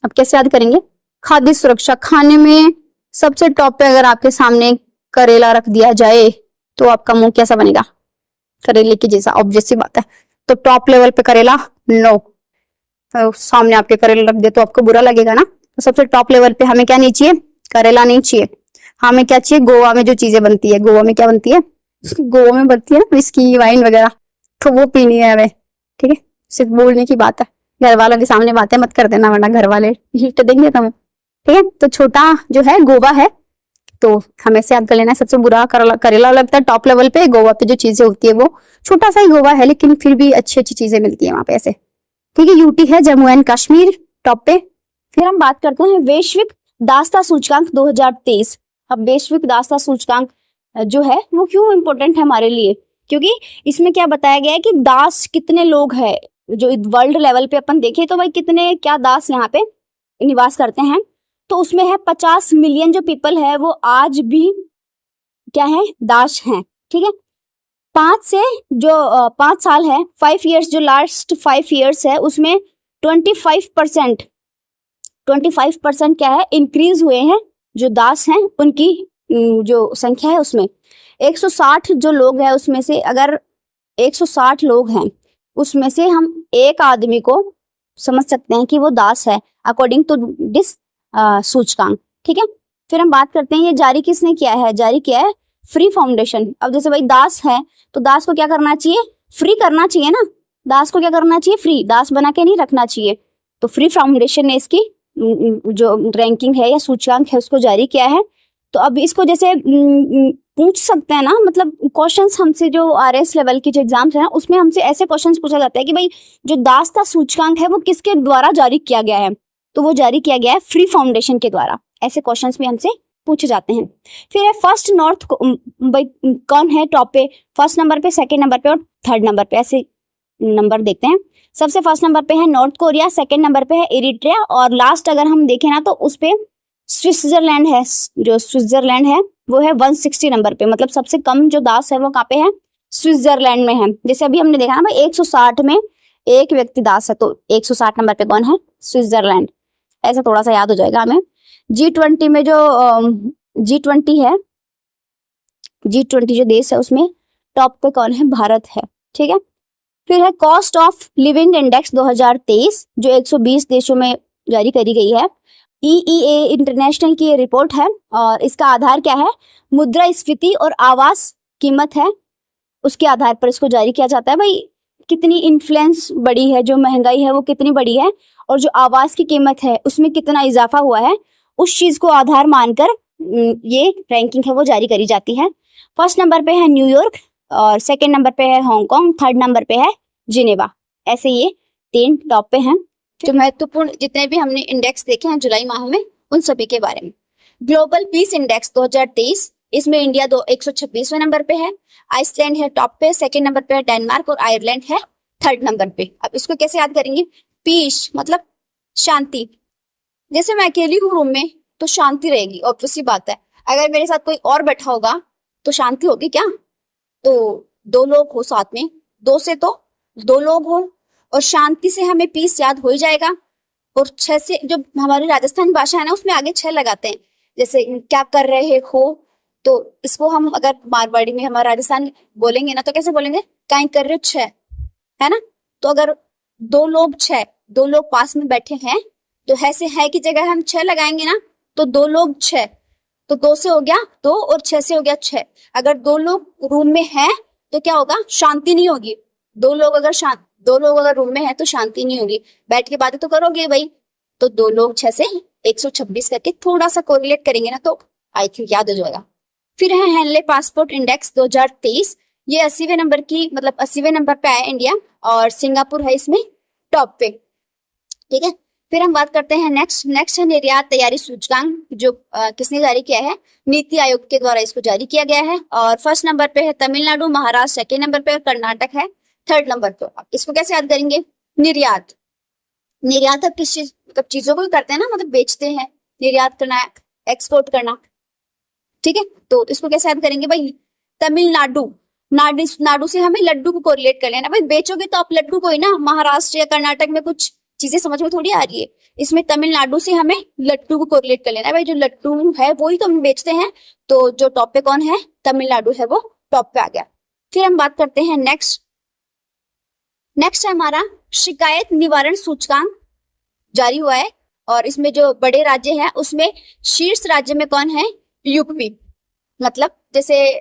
S1: अब कैसे याद करेंगे, खाद्य सुरक्षा, खाने में सबसे टॉप पे अगर आपके सामने करेला रख दिया जाए तो आपका मुंह कैसा बनेगा, करेले की जैसा, ऑब्वियस सी बात है। तो टॉप लेवल पे करेला नो, तो सामने आपके करेला रख दे तो आपको बुरा लगेगा ना। तो सबसे टॉप लेवल पे हमें क्या नहीं चाहिए, करेला नहीं चाहिए, हमें क्या चाहिए, गोवा में जो चीजें बनती है, गोवा में क्या बनती है, गोवा में बनती है ना विस्की वाइन वगैरह, तो वो पीनी है हमें, ठीक है। सिर्फ बोलने की बात है, घर वालों के सामने बातें मत कर देना वरना घर वाले हिट देंगे तुम्हें, ठीक है। तो छोटा जो है गोवा है, तो हमें से याद कर लेना है। सबसे बुरा करेला लगता है टॉप लेवल पे, गोवा पे जो चीजें होती है वो छोटा सा ही गोवा है, लेकिन फिर भी अच्छी अच्छी चीजें मिलती है वहां पे ऐसे, ठीक है। यूटी है, जम्मू एंड कश्मीर टॉप पे। फिर हम बात करते हैं वैश्विक दास्ता सूचकांक 2023। अब वैश्विक दास्ता सूचकांक जो है वो क्यों इंपॉर्टेंट है हमारे लिए, क्योंकि इसमें क्या बताया गया है कि दास कितने लोग हैं, जो वर्ल्ड लेवल पे अपन देखें तो भाई कितने क्या दास यहाँ पे निवास करते हैं, तो उसमें है 50 मिलियन जो पीपल है वो आज भी क्या है, दास हैं, ठीक है। 5 साल है, 5 इयर्स, जो लास्ट 5 इयर्स है उसमें 25% क्या है, इंक्रीज हुए हैं जो दास हैं उनकी जो संख्या है उसमें। 160 जो लोग हैं उसमें से, अगर 160 लोग हैं उसमें से हम एक आदमी को समझ सकते हैं कि वो दास है अकॉर्डिंग टू दिस सूचकांक, ठीक है। फिर हम बात करते हैं ये जारी किसने किया है, जारी किया है फ्री फाउंडेशन। अब जैसे भाई दास है तो दास को क्या करना चाहिए, फ्री करना चाहिए ना, दास को क्या करना चाहिए, फ्री, दास बना के नहीं रखना चाहिए। तो फ्री फाउंडेशन ने इसकी जो रैंकिंग है या सूचकांक है उसको जारी किया है। तो अब इसको जैसे पूछ सकते हैं ना, मतलब क्वेश्चंस हमसे जो आरएस लेवल के जो एग्जाम्स हैं उसमें हमसे ऐसे क्वेश्चंस पूछा जाता है कि भाई जो दास्ता सूचकांक है वो किसके द्वारा जारी किया गया है, तो वो जारी किया गया है फ्री फाउंडेशन के द्वारा। ऐसे क्वेश्चंस भी हमसे पूछे जाते हैं। फिर है फर्स्ट नॉर्थ, भाई कौन है टॉप पे, फर्स्ट नंबर पे, सेकेंड नंबर पे और थर्ड नंबर पे, ऐसे नंबर देखते हैं। सबसे फर्स्ट नंबर पे है नॉर्थ कोरिया, सेकेंड नंबर पे है इरिट्रिया और लास्ट अगर हम देखें ना तो उस पे स्विट्जरलैंड है। जो स्विट्जरलैंड है वो है 160 नंबर पे, मतलब सबसे कम जो दास है वो कहाँ पे है, स्विट्जरलैंड में है। जैसे अभी हमने देखा ना भाई 160 में एक व्यक्ति दास है, तो 160 नंबर पे कौन है, स्विट्जरलैंड। ऐसा थोड़ा सा याद हो जाएगा हमें। G20 में जो G20 है, G20 जो देश है उसमें टॉप पे कौन है, भारत है, ठीक है। फिर है कॉस्ट ऑफ लिविंग इंडेक्स 2023 जो 120 देशों में जारी करी गई है। EEA इंटरनेशनल की ये रिपोर्ट है और इसका आधार क्या है, मुद्रास्फीति और आवास कीमत है, उसके आधार पर इसको जारी किया जाता है। भाई कितनी इन्फ्लुएंस बढ़ी है, जो महंगाई है वो कितनी बढ़ी है और जो आवास की कीमत है उसमें कितना इजाफा हुआ है, उस चीज को आधार मानकर ये रैंकिंग है वो जारी करी जाती है। फर्स्ट नंबर पे है न्यूयॉर्क और सेकंड नंबर पे है हांगकांग, थर्ड नंबर पे है जिनेवा। ऐसे ये 3 टॉप पे हैं। जो महत्वपूर्ण जितने भी हमने इंडेक्स देखे हैं जुलाई माह में उन सभी के बारे में। ग्लोबल पीस इंडेक्स 2023, इसमें इंडिया 126वें नंबर पे है, आइसलैंड है टॉप पे, सेकंड नंबर पे है डेनमार्क और आयरलैंड है थर्ड नंबर पे। अब इसको कैसे याद करेंगे, पीस मतलब शांति। जैसे मैं अकेली हूँ रूम में तो शांति रहेगी, ऑब्वियस सी बात है। अगर मेरे साथ कोई और बैठा होगा तो शांति होगी क्या, तो 2 लोग हो साथ में, 2 से तो 2 लोग हो और शांति से हमें पीस याद हो ही जाएगा। और 6 से, जो हमारी राजस्थानी भाषा है ना उसमें आगे 6 लगाते हैं। जैसे क्या कर रहे हो, तो इसको हम अगर मारवाड़ी में हमारा राजस्थान बोलेंगे ना तो कैसे बोलेंगे, काई कर रहे हो 6, है ना। तो अगर 2 लोग 6, 2 लोग पास में बैठे हैं तो ऐसे है की जगह हम 6 लगाएंगे ना, तो 2 लोग 6, तो 2 से हो गया 2 और 6 से हो गया 6। अगर 2 लोग रूम में हैं तो क्या होगा, शांति नहीं होगी। 2 लोग अगर रूम में है तो शांति नहीं होगी, बैठ के बातें तो करोगे भाई। तो 2 लोग 6 से 126 करके थोड़ा सा कोरिलेट करेंगे ना तो आई थिंक याद हो जाएगा। फिर है हेनले पासपोर्ट इंडेक्स 2023, ये 80वें नंबर की, मतलब 80वें नंबर पे आया इंडिया, और सिंगापुर है इसमें टॉप पे। ठीक है, फिर हम बात करते हैं नेक्स्ट है निर्यात तैयारी सूचकांक, जो किसने जारी किया है? नीति आयोग के द्वारा इसको जारी किया गया है। और फर्स्ट नंबर पे है तमिलनाडु, महाराष्ट्र सेकेंड नंबर पे, कर्नाटक है थर्ड नंबर पे। इसको कैसे याद करेंगे? निर्यात अब किस चीज, मतलब चीजों को ही करते हैं ना, मतलब बेचते हैं, निर्यात करना, एक्सपोर्ट करना। ठीक है, तो इसको कैसे याद करेंगे भाई? तमिलनाडु, नाडु से हमें लड्डू को कोरिलेट कर लेना भाई, बेचोगे तो आप लड्डू को ही ना। महाराष्ट्र या कर्नाटक में कुछ चीजें समझ में थोड़ी आ रही है, इसमें तमिलनाडु से हमें लड्डू को कोरिलेट कर लेना है भाई, जो लड्डू है वो ही तो हम बेचते हैं। तो जो टॉप पे कौन है? तमिलनाडु है, वो टॉप पे आ गया। फिर हम बात करते हैं नेक्स्ट है हमारा शिकायत निवारण सूचकांक जारी हुआ है, और इसमें जो बड़े राज्य हैं उसमें शीर्ष राज्य में कौन है? यूपी। मतलब जैसे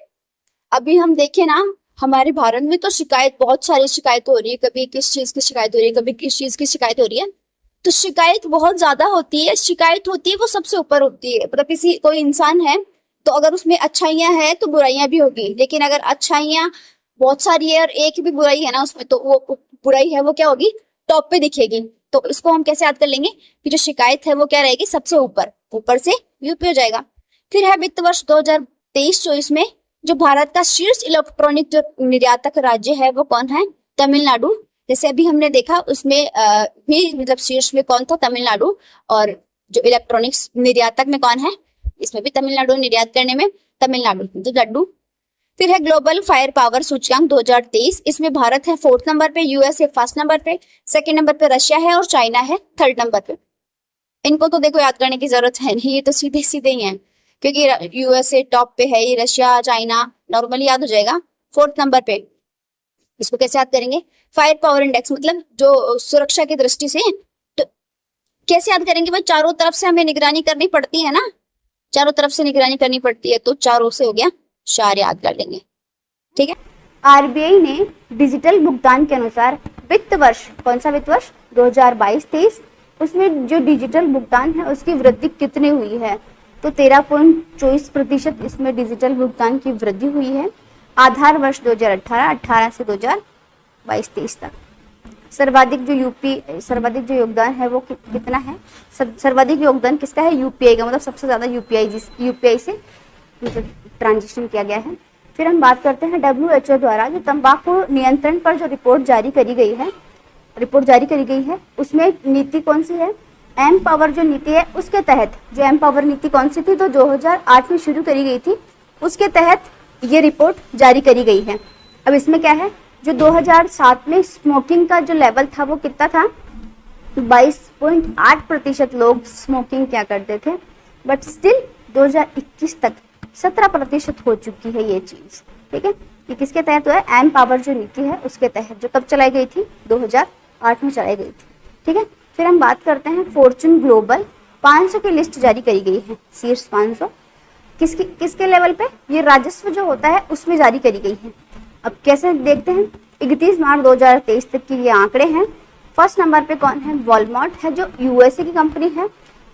S1: अभी हम देखें ना, हमारे भारत में तो शिकायत, बहुत सारी शिकायत हो रही है, कभी किस चीज की शिकायत हो रही है, कभी किस चीज की शिकायत हो रही है। तो शिकायत बहुत ज्यादा होती है, शिकायत होती है वो सबसे ऊपर होती है। मतलब किसी कोई इंसान है तो अगर उसमें अच्छाइयां है तो बुराइयां भी होगी, लेकिन अगर अच्छाइयां बहुत सारी है और एक भी बुराई है ना उसमें, तो वो बुराई है वो क्या होगी? टॉप पे दिखेगी। तो इसको हम कैसे याद कर लेंगे कि जो शिकायत है वो क्या रहेगी? सबसे ऊपर से यूपी हो जाएगा। फिर है वित्त वर्ष 2023-24 में जो भारत का शीर्ष इलेक्ट्रॉनिक जो निर्यातक राज्य है वो कौन है? तमिलनाडु। जैसे अभी हमने देखा उसमें भी मतलब शीर्ष में कौन था? तमिलनाडु। और जो इलेक्ट्रॉनिक्स निर्यातक में कौन है? इसमें भी तमिलनाडु, निर्यात करने में तमिलनाडु, तो लड्डू। फिर है ग्लोबल फायर पावर सूचकांक 2023, इसमें भारत है फोर्थ नंबर पे, यूएसए फर्स्ट नंबर पे, सेकेंड नंबर पे रशिया है, और चाइना है थर्ड नंबर पे। इनको तो देखो याद करने की जरूरत है नहीं, ये तो सीधे सीधे ही है, क्योंकि यूएसए टॉप पे है, ये रशिया चाइना नॉर्मली याद हो जाएगा फोर्थ नंबर पे। इसको कैसे याद करेंगे? फायर पावर इंडेक्स, मतलब जो सुरक्षा की दृष्टि से। तो कैसे याद करेंगे भाई? चारों तरफ से हमें निगरानी करनी पड़ती है ना, चारों तरफ से निगरानी करनी पड़ती है, तो चारों से हो गया, चार याद कर लेंगे। ठीक है, आरबीआई ने डिजिटल भुगतान के अनुसार वित्त वर्ष, कौन सा वित्त वर्ष? 2022-23, उसमें जो डिजिटल भुगतान है उसकी वृद्धि कितनी हुई है? तो 13.24% इसमें डिजिटल भुगतान की वृद्धि हुई है। आधार वर्ष 2018 से 2022-23 तक। सर्वाधिक जो योगदान है वो कितना है? सर्वाधिक योगदान किसका है? यूपीआई का, मतलब सबसे ज्यादा यूपीआई से मतलब ट्रांजिशन किया गया है। फिर हम बात करते हैं WHO द्वारा जो तंबाकू नियंत्रण पर जो रिपोर्ट जारी करी गई है, उसमें नीति कौन सी है? एम पावर जो नीति है उसके तहत, जो एम पावर नीति कौन सी थी? तो 2008 में शुरू करी गई थी, उसके तहत ये रिपोर्ट जारी करी गई है। अब इसमें क्या है, जो 2007 में स्मोकिंग का जो लेवल था वो कितना था? 22.8% लोग स्मोकिंग क्या करते थे, बट स्टिल 2021 तक 17% हो चुकी है ये चीज। ठीक है, ये किसके तहत हुआ है? एम पावर जो नीति है उसके तहत, जो कब चलाई गई थी? 2008 में चलाई गई थी। ठीक है, फिर हम बात करते हैं फॉर्च्यून ग्लोबल 500 की लिस्ट जारी करी गई है, शीर्ष 500 किसके लेवल पे? ये राजस्व जो होता है उसमें जारी करी गई है। अब कैसे देखते हैं? 31 मार्च 2023 तक की ये आंकड़े हैं। फर्स्ट नंबर पे कौन है? वॉलमार्ट है, जो यूएसए की कंपनी है।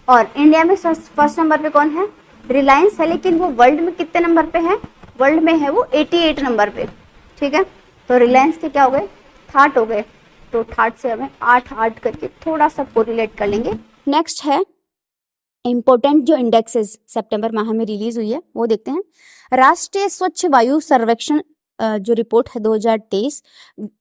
S1: और इंडिया में फर्स्ट नंबर पे कौन है? रिलायंस है, लेकिन वो वर्ल्ड में कितने नंबर पे है? वर्ल्ड में है वो 88 नंबर पे। ठीक है, तो रिलायंस के क्या हो गए? 60 हो गए, तो 60 से हमें 8 करके थोड़ा सा कोरिलेट कर लेंगे। नेक्स्ट है इम्पोर्टेंट जो इंडेक्सेस सितंबर माह में रिलीज हुई है वो देखते हैं। राष्ट्रीय स्वच्छ वायु सर्वेक्षण जो रिपोर्ट है 2023,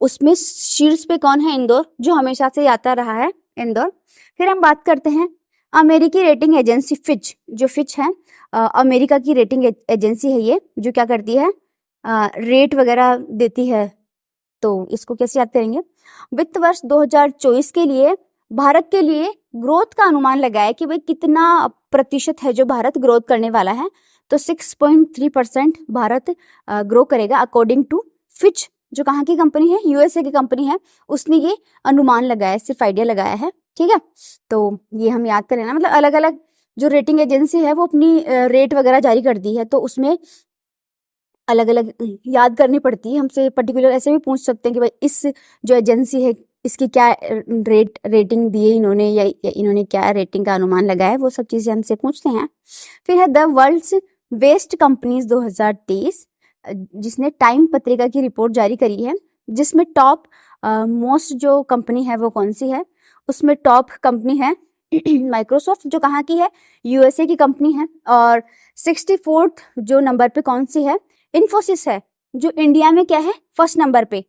S1: उसमें शीर्ष पे कौन है? इंदौर, जो हमेशा से आता रहा है इंदौर। फिर हम बात करते हैं अमेरिकी रेटिंग एजेंसी फिच, जो फिच है अमेरिका की रेटिंग एजेंसी है, ये जो क्या करती है? रेट वगैरह देती है। तो इसको कैसे याद करेंगे? वित्त वर्ष 2024 के लिए भारत के लिए ग्रोथ का अनुमान लगाया कि भाई कितना प्रतिशत है जो भारत ग्रोथ करने वाला है। तो 6.3% भारत ग्रो करेगा अकॉर्डिंग टू फिच, जो कहाँ की कंपनी है? यूएसए की कंपनी है, उसने ये अनुमान लगाया, सिर्फ आइडिया लगाया है। ठीक है, तो ये हम याद करें ना, मतलब अलग अलग जो रेटिंग एजेंसी है वो अपनी रेट वगैरह जारी करती है, तो उसमें अलग अलग याद करनी पड़ती है हमसे। पर्टिकुलर ऐसे भी पूछ सकते हैं कि भाई इस जो एजेंसी है इसकी क्या रेटिंग दी है इन्होंने, या इन्होंने क्या रेटिंग का अनुमान लगाया है, वो सब चीजें हमसे पूछते हैं। फिर है द वर्ल्ड्स बेस्ट कंपनीज 2023, जिसने टाइम पत्रिका की रिपोर्ट जारी करी है, जिसमें टॉप मोस्ट जो कंपनी है वो कौन सी है। उसमें टॉप कंपनी है माइक्रोसॉफ्ट, जो कहाँ की है, यूएसए की कंपनी है। और 64th जो नंबर पे कौन सी है, इन्फोसिस है, जो इंडिया में क्या है, फर्स्ट नंबर पे।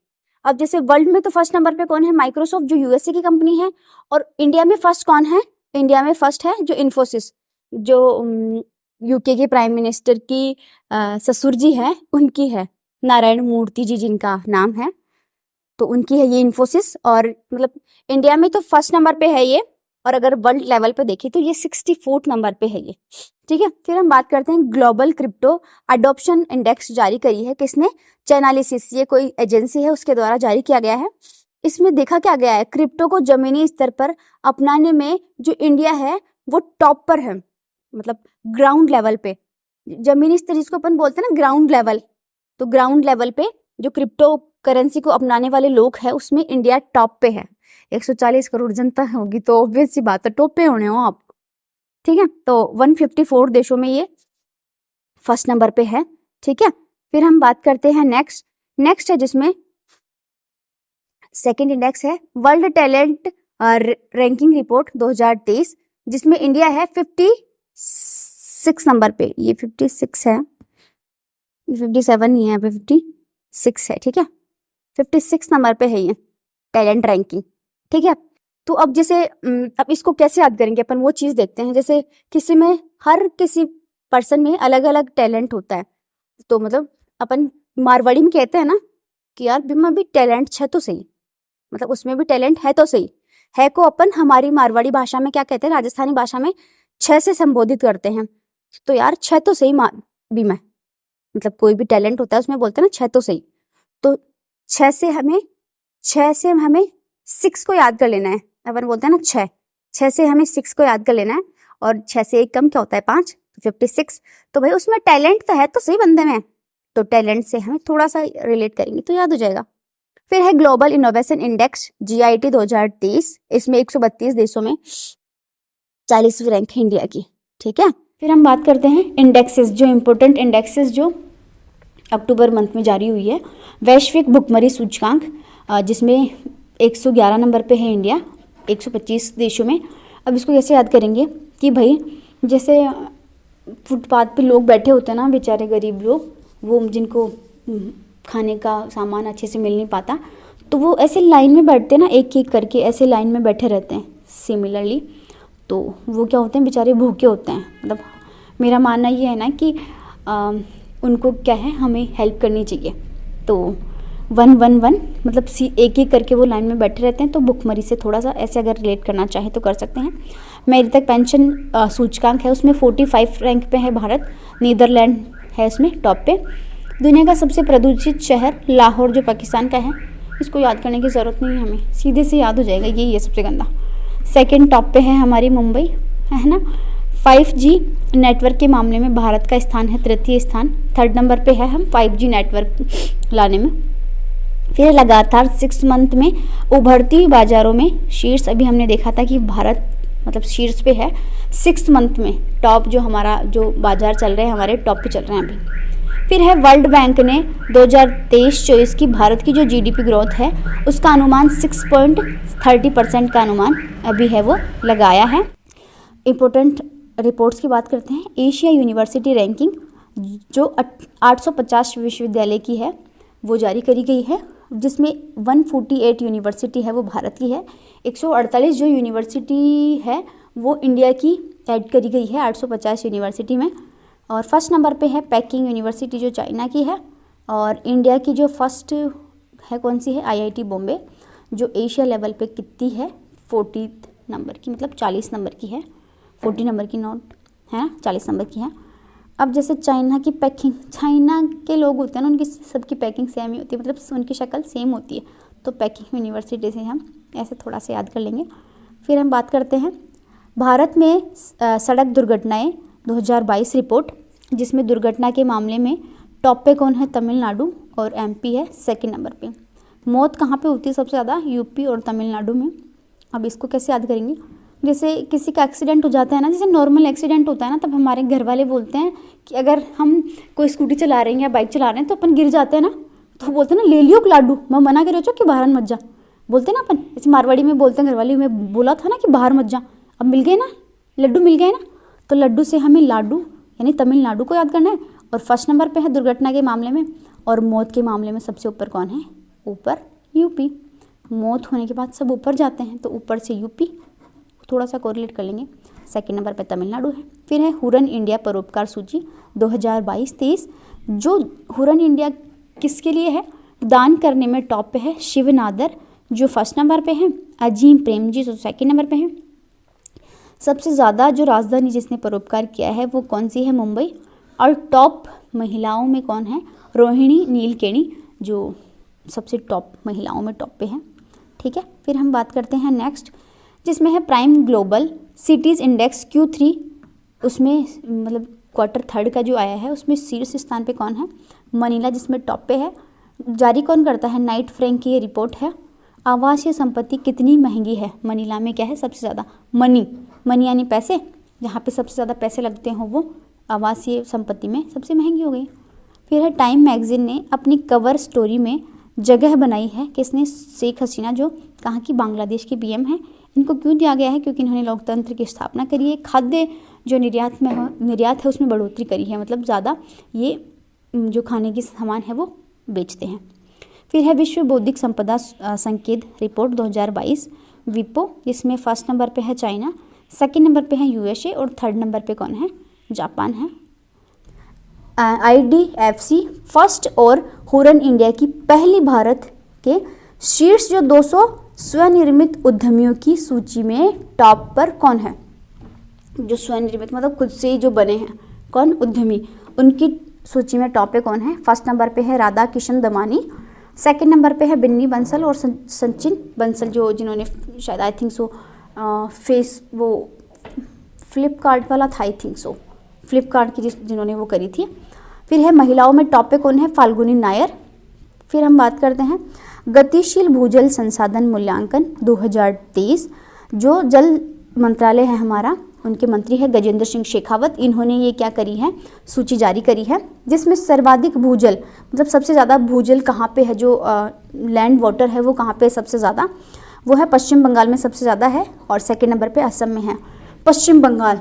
S1: अब जैसे वर्ल्ड में तो फर्स्ट नंबर पे कौन है, माइक्रोसॉफ्ट जो यूएसए की कंपनी है, और इंडिया में फर्स्ट कौन है, इंडिया में फर्स्ट है जो इन्फोसिस, जो यूके के प्राइम मिनिस्टर की ससुर जी है, उनकी है, नारायण मूर्ति जी जिनका नाम है, तो उनकी है ये इन्फोसिस। और मतलब इंडिया में तो फर्स्ट नंबर पे है ये, और अगर वर्ल्ड लेवल पे देखें तो ये 64th नंबर पे है ये, ठीक है। फिर हम बात करते हैं ग्लोबल क्रिप्टो अडॉप्शन इंडेक्स जारी करी है किसने, चैनालिसिस, ये कोई एजेंसी है उसके द्वारा जारी किया गया है। इसमें देखा क्या गया है, क्रिप्टो को जमीनी स्तर पर अपनाने में जो इंडिया है वो टॉप पर है, मतलब ग्राउंड लेवल पे, जमीनी स्तर जिसको अपन बोलते हैं ना ग्राउंड लेवल, तो ग्राउंड लेवल पे जो क्रिप्टो करेंसी को अपनाने वाले लोग हैं उसमें इंडिया टॉप पे है। 140 करोड़ जनता होगी तो ऑब्वियस सी बात है टॉप पे होने हो आप, ठीक है। तो 154 देशों में ये फर्स्ट नंबर पे है, ठीक है। फिर हम बात करते हैं नेक्स्ट है, जिसमें सेकंड इंडेक्स है वर्ल्ड टैलेंट रैंकिंग रिपोर्ट 2023, जिसमें इंडिया है 56 नंबर पे। ये 56 है, 57 नहीं है, 56 है, ठीक है। 56 नंबर पे है ये टैलेंट रैंकिंग, ठीक है। तो अब जैसे अब इसको कैसे याद करेंगे अपन, वो चीज देखते हैं। जैसे किसी में, हर किसी पर्सन में अलग अलग टैलेंट होता है, तो मतलब अपन मारवाड़ी में कहते हैं ना कि यार बिमा भी टैलेंट है तो सही, मतलब उसमें भी टैलेंट है तो सही है को अपन हमारी मारवाड़ी भाषा में क्या कहते हैं, राजस्थानी भाषा में 6 से संबोधित करते हैं। तो यार 6 तो सही भी मैं, मतलब कोई भी टैलेंट होता है उसमें बोलते हैं ना 6 तो सही, तो 6 से हमें 6 को याद कर लेना है। अपन बोलते हैं ना 6 से हमें 6 को याद कर लेना है, और 6 से 1 कम क्या होता है 5, तो 56। तो भाई उसमें टैलेंट तो है तो सही बंदे में, तो टैलेंट से हमें थोड़ा सा रिलेट करेंगे तो याद हो जाएगा। फिर है ग्लोबल इनोवेशन इंडेक्स GIT 2023, इसमें 132 देशों में 40वीं रैंक है इंडिया की, ठीक है। फिर हम बात करते हैं इंडेक्सेस, जो इम्पोर्टेंट इंडेक्सेस जो अक्टूबर मंथ में जारी हुई है। वैश्विक भुखमरी सूचकांक, जिसमें 111 नंबर पे है इंडिया 125 देशों में। अब इसको कैसे याद करेंगे कि भाई जैसे फुटपाथ पे लोग बैठे होते हैं ना, बेचारे गरीब लोग, वो जिनको खाने का सामान अच्छे से मिल नहीं पाता, तो वो ऐसे लाइन में बैठते हैं ना, एक एक करके ऐसे लाइन में बैठे रहते हैं सिमिलरली, तो वो क्या होते हैं, बेचारे भूखे होते हैं। मतलब मेरा मानना ये है ना कि उनको क्या है, हमें हेल्प करनी चाहिए। तो 111 मतलब एक एक करके वो लाइन में बैठे रहते हैं, तो भुखमरी से थोड़ा सा ऐसे अगर रिलेट करना चाहे तो कर सकते हैं। मेरिटक पेंशन सूचकांक है उसमें 45 रैंक पे है भारत, नीदरलैंड है उसमें टॉप पे। दुनिया का सबसे प्रदूषित शहर लाहौर, जो पाकिस्तान का है, इसको याद करने की ज़रूरत नहीं है हमें, सीधे से याद हो जाएगा, यही है सबसे गंदा। सेकंड टॉप पे है हमारी मुंबई, है ना। 5G नेटवर्क के मामले में भारत का स्थान है तृतीय स्थान, थर्ड नंबर पे है हम 5G नेटवर्क लाने में। फिर लगातार 6 मंथ में उभरती हुई बाज़ारों में शीर्ष, अभी हमने देखा था कि भारत मतलब शीर्ष पे है 6 मंथ में, टॉप जो हमारा जो बाज़ार चल रहे हैं हमारे टॉप पे चल रहे हैं अभी। फिर है वर्ल्ड बैंक ने 2023-24 की भारत की जो GDP ग्रोथ है उसका अनुमान 6.30% का अनुमान अभी है वो लगाया है। इम्पोर्टेंट रिपोर्ट्स की बात करते हैं। एशिया यूनिवर्सिटी रैंकिंग जो 850 विश्वविद्यालय की है वो जारी करी गई है, जिसमें 148 यूनिवर्सिटी है वो भारत की है, 148 जो यूनिवर्सिटी है वो इंडिया की ऐड करी गई है 850 यूनिवर्सिटी में। और फर्स्ट नंबर पे है पेकिंग यूनिवर्सिटी जो चाइना की है, और इंडिया की जो फर्स्ट है कौन सी है, IIT बॉम्बे, जो एशिया लेवल पे कितनी है 40 नंबर की, मतलब 40 नंबर की है, 40 नंबर की नोट है ना, 40 नंबर की है। अब जैसे चाइना की पैकिंग, चाइना के लोग होते हैं ना, उनकी सबकी पैकिंग सेम ही होती है, मतलब उनकी शक्ल सेम होती है, तो पैकिंग यूनिवर्सिटी से हम ऐसे थोड़ा सा याद कर लेंगे। फिर हम बात करते हैं भारत में सड़क दुर्घटनाएं 2022 रिपोर्ट, जिसमें दुर्घटना के मामले में टॉप पे कौन है, तमिलनाडु, और MP है सेकंड नंबर पे। मौत कहाँ पे होती है सबसे ज़्यादा, UP और तमिलनाडु में। अब इसको कैसे याद करेंगे, जैसे किसी का एक्सीडेंट हो जाता है ना, जैसे नॉर्मल एक्सीडेंट होता है ना, तब हमारे घर वाले बोलते हैं कि अगर हम कोई स्कूटी चला रहे हैं या बाइक चला रहे हैं तो अपन गिर जाते हैं ना, तो बोलते हैं ना ले लियो लाडू, मैं मना कर रही कि बाहर मत जा, बोलते हैं ना अपन। जैसे मारवाड़ी में बोलते हैं घर वाले, मैं बोला था ना कि बाहर मत जा, अब मिल गए ना लड्डू, मिल गए ना, तो लड्डू से हमें लाडू यानी तमिलनाडु को याद करना है। और फर्स्ट नंबर पे है दुर्घटना के मामले में, और मौत के मामले में सबसे ऊपर कौन है? ऊपर यूपी। मौत होने के बाद सब ऊपर जाते हैं, तो ऊपर से यूपी, थोड़ा सा कोरिलेट कर लेंगे। सेकंड नंबर पे तमिलनाडु है। फिर है हुरन इंडिया परोपकार सूची 2022-23, जो हुरन इंडिया किसके लिए है? दान करने में टॉप पे है शिव नादर, जो फर्स्ट नंबर पे है। अजीम प्रेम जी जो सेकंड नंबर पे है। सबसे ज़्यादा जो राजधानी जिसने परोपकार किया है वो कौन सी है? मुंबई। और टॉप महिलाओं में कौन है? रोहिणी नीलकेणी, जो सबसे टॉप महिलाओं में टॉप पे है। ठीक है, फिर हम बात करते हैं नेक्स्ट, जिसमें है prime global cities index Q3, उसमें मतलब क्वार्टर थर्ड का जो आया है उसमें शीर्ष स्थान पे कौन है? मनीला, जिसमें टॉप पे है। जारी कौन करता है? नाइट फ्रैंक की ये रिपोर्ट है। आवासीय संपत्ति कितनी महंगी है? मनीला में क्या है सबसे ज़्यादा? मनी यानी पैसे, जहाँ पे सबसे ज़्यादा पैसे लगते हों वो आवासीय संपत्ति में सबसे महंगी हो गई। फिर है टाइम मैगजीन ने अपनी कवर स्टोरी में जगह बनाई है किसने? शेख हसीना, जो कहाँ की? बांग्लादेश की पीएम है। इनको क्यों दिया गया है? क्योंकि इन्होंने लोकतंत्र की स्थापना करी है। खाद्य जो निर्यात है उसमें बढ़ोतरी करी है, मतलब ज़्यादा ये जो खाने की सामान है वो बेचते हैं। फिर है विश्व बौद्धिक संपदा संकेत रिपोर्ट 2022 विपो, जिसमें फर्स्ट नंबर पे है चाइना, सेकंड नंबर पे है यूएसए और थर्ड नंबर पे कौन है? जापान है। IDFC फर्स्ट और हुरन इंडिया की पहली भारत के शीर्ष जो 200 स्वनिर्मित उद्यमियों की सूची में टॉप पर कौन है? जो स्वनिर्मित मतलब खुद से ही जो बने हैं, कौन? उद्यमी, उनकी सूची में टॉप पे कौन है? फर्स्ट नंबर पे है राधा किशन दमानी, सेकंड नंबर पे है बिन्नी बंसल और सचिन बंसल, जो जिन्होंने शायद आई थिंक सो फेस वो फ्लिपकार्ट वाला था, आई थिंक सो फ्लिपकार्ट की जिन्होंने वो करी थी। फिर है महिलाओं में टॉप पे कौन है? फाल्गुनी नायर। फिर हम बात करते हैं गतिशील भूजल संसाधन मूल्यांकन 2023, जो जल मंत्रालय है हमारा, उनके मंत्री है गजेंद्र सिंह शेखावत। इन्होंने ये क्या करी है? सूची जारी करी है, जिसमें सर्वाधिक भूजल मतलब सबसे ज़्यादा भूजल कहाँ पे है? जो लैंड वाटर है वो कहाँ पे सबसे ज़्यादा? वो है पश्चिम बंगाल में सबसे ज़्यादा है, और सेकंड नंबर पे असम में है। पश्चिम बंगाल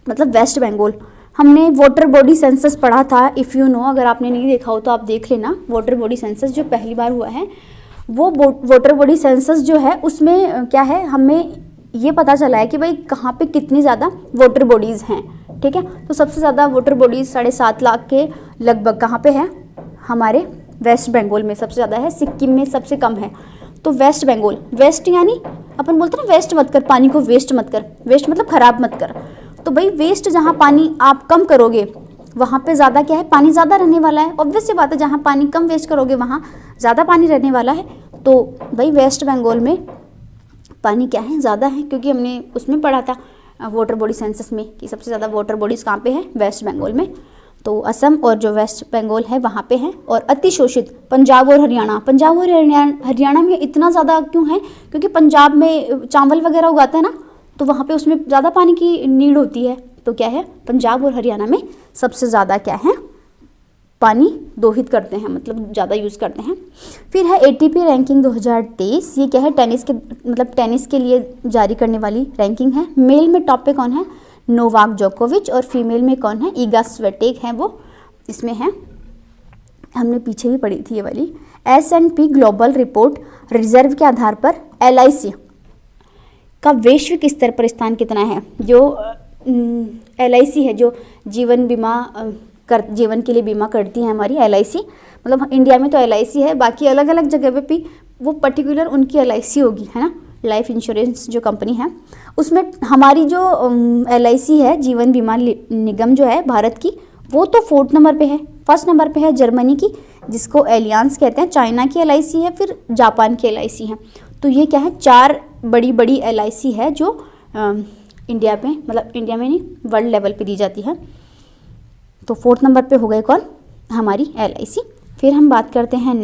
S1: मतलब वेस्ट बंगाल। हमने वाटर बॉडी सेंसस पढ़ा था, इफ़ यू नो, अगर आपने नहीं देखा हो तो आप देख लेना। वाटर बॉडी सेंसस जो पहली बार हुआ है, वो वाटर बॉडी सेंसस जो है उसमें क्या है, हमें ये पता चला है कि भाई कहाँ पे कितनी ज़्यादा वाटर बॉडीज़ हैं। ठीक है, तो सबसे ज़्यादा वाटर बॉडीज़ 7.5 लाख के लगभग कहाँ पे है? हमारे वेस्ट बंगाल में सबसे ज़्यादा है, सिक्किम में सबसे कम है। तो वेस्ट बंगाल, वेस्ट यानी अपन बोलते हैं ना वेस्ट मत कर, पानी को वेस्ट मत कर, वेस्ट मतलब ख़राब मत कर। तो भाई वेस्ट जहाँ पानी आप कम करोगे वहाँ पे ज़्यादा क्या है? पानी ज़्यादा रहने वाला है। ऑब्वियस सी बात है, जहाँ पानी कम वेस्ट करोगे वहाँ ज़्यादा पानी रहने वाला है। तो भाई वेस्ट बंगाल में पानी क्या है? ज़्यादा है, क्योंकि हमने उसमें पढ़ा था वाटर बॉडी सेंसस में कि सबसे ज़्यादा वाटर बॉडीज़ कहाँ पे है? वेस्ट बंगाल में। तो असम और जो वेस्ट बंगाल है वहाँ पे है। और अतिशोषित पंजाब और हरियाणा। पंजाब और हरियाणा में इतना ज़्यादा क्यों है? क्योंकि पंजाब में चावल वगैरह उगाता है ना, तो वहाँ पे उसमें ज़्यादा पानी की नीड होती है। तो क्या है? पंजाब और हरियाणा में सबसे ज़्यादा क्या है? पानी दोहित करते हैं, मतलब ज़्यादा यूज़ करते हैं। फिर है ATP रैंकिंग 2023, ये क्या है? टेनिस के मतलब टेनिस के लिए जारी करने वाली रैंकिंग है। मेल में टॉप पे कौन है? नोवाक जोकोविच, और फीमेल में कौन है? ईगा स्विटेक है वो इसमें है। हमने पीछे भी पढ़ी थी ये वाली। S&P ग्लोबल रिपोर्ट रिजर्व के आधार पर LIC का वैश्विक स्तर पर स्थान कितना है? जो LIC है, जो जीवन बीमा जीवन के लिए बीमा करती है हमारी LIC, मतलब इंडिया में तो LIC है, बाकी अलग अलग जगह पे भी वो पर्टिकुलर उनकी LIC होगी, है ना, लाइफ इंश्योरेंस जो कंपनी है उसमें। हमारी जो LIC है जीवन बीमा निगम जो है भारत की, वो तो 4th नंबर पे है। फर्स्ट नंबर पे है जर्मनी की, जिसको एलियांस कहते हैं, चाइना की LIC है, फिर जापान की LIC है। तो ये क्या है? 4 बड़ी बड़ी LIC है जो इंडिया में, मतलब इंडिया में नहीं वर्ल्ड लेवल पे दी जाती है। तो 4th नंबर पे हो गए कौन? हमारी LIC। फिर हम बात करते हैं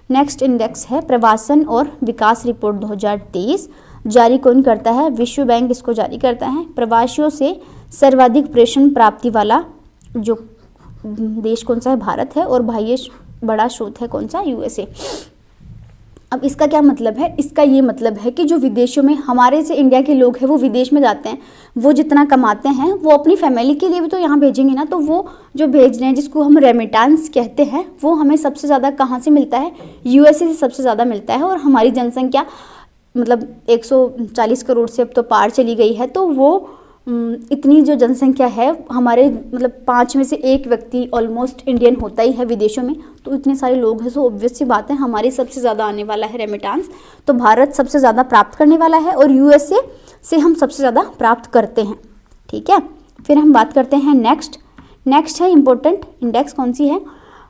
S1: नेक्स्ट इंडेक्स है प्रवासन और विकास रिपोर्ट 2023, जारी कौन करता है? विश्व बैंक इसको जारी करता है। प्रवासियों से सर्वाधिक प्रेषण प्राप्ति वाला जो देश कौन सा है? भारत है। और बाह्य बड़ा स्रोत है कौन सा? यूएसए। अब इसका क्या मतलब है? इसका ये मतलब है कि जो विदेशों में हमारे से इंडिया के लोग हैं वो विदेश में जाते हैं, वो जितना कमाते हैं वो अपनी फैमिली के लिए भी तो यहाँ भेजेंगे ना। तो वो जो भेज रहे हैं जिसको हम रेमिटेंस कहते हैं, वो हमें सबसे ज़्यादा कहाँ से मिलता है? यूएसए से सबसे ज़्यादा मिलता है। और हमारी जनसंख्या मतलब 140 करोड़ से अब तो पार चली गई है। तो वो इतनी जो जनसंख्या है हमारे मतलब 5 में से 1 व्यक्ति ऑलमोस्ट इंडियन होता ही है विदेशों में। तो इतने सारे लोग हैं, सो ऑब्वियस सी बात है हमारी सबसे ज़्यादा आने वाला है रेमिटेंस। तो भारत सबसे ज़्यादा प्राप्त करने वाला है और यूएसए से हम सबसे ज़्यादा प्राप्त करते हैं। ठीक है, फिर हम बात करते हैं नेक्स्ट है इम्पोर्टेंट इंडेक्स कौन सी है?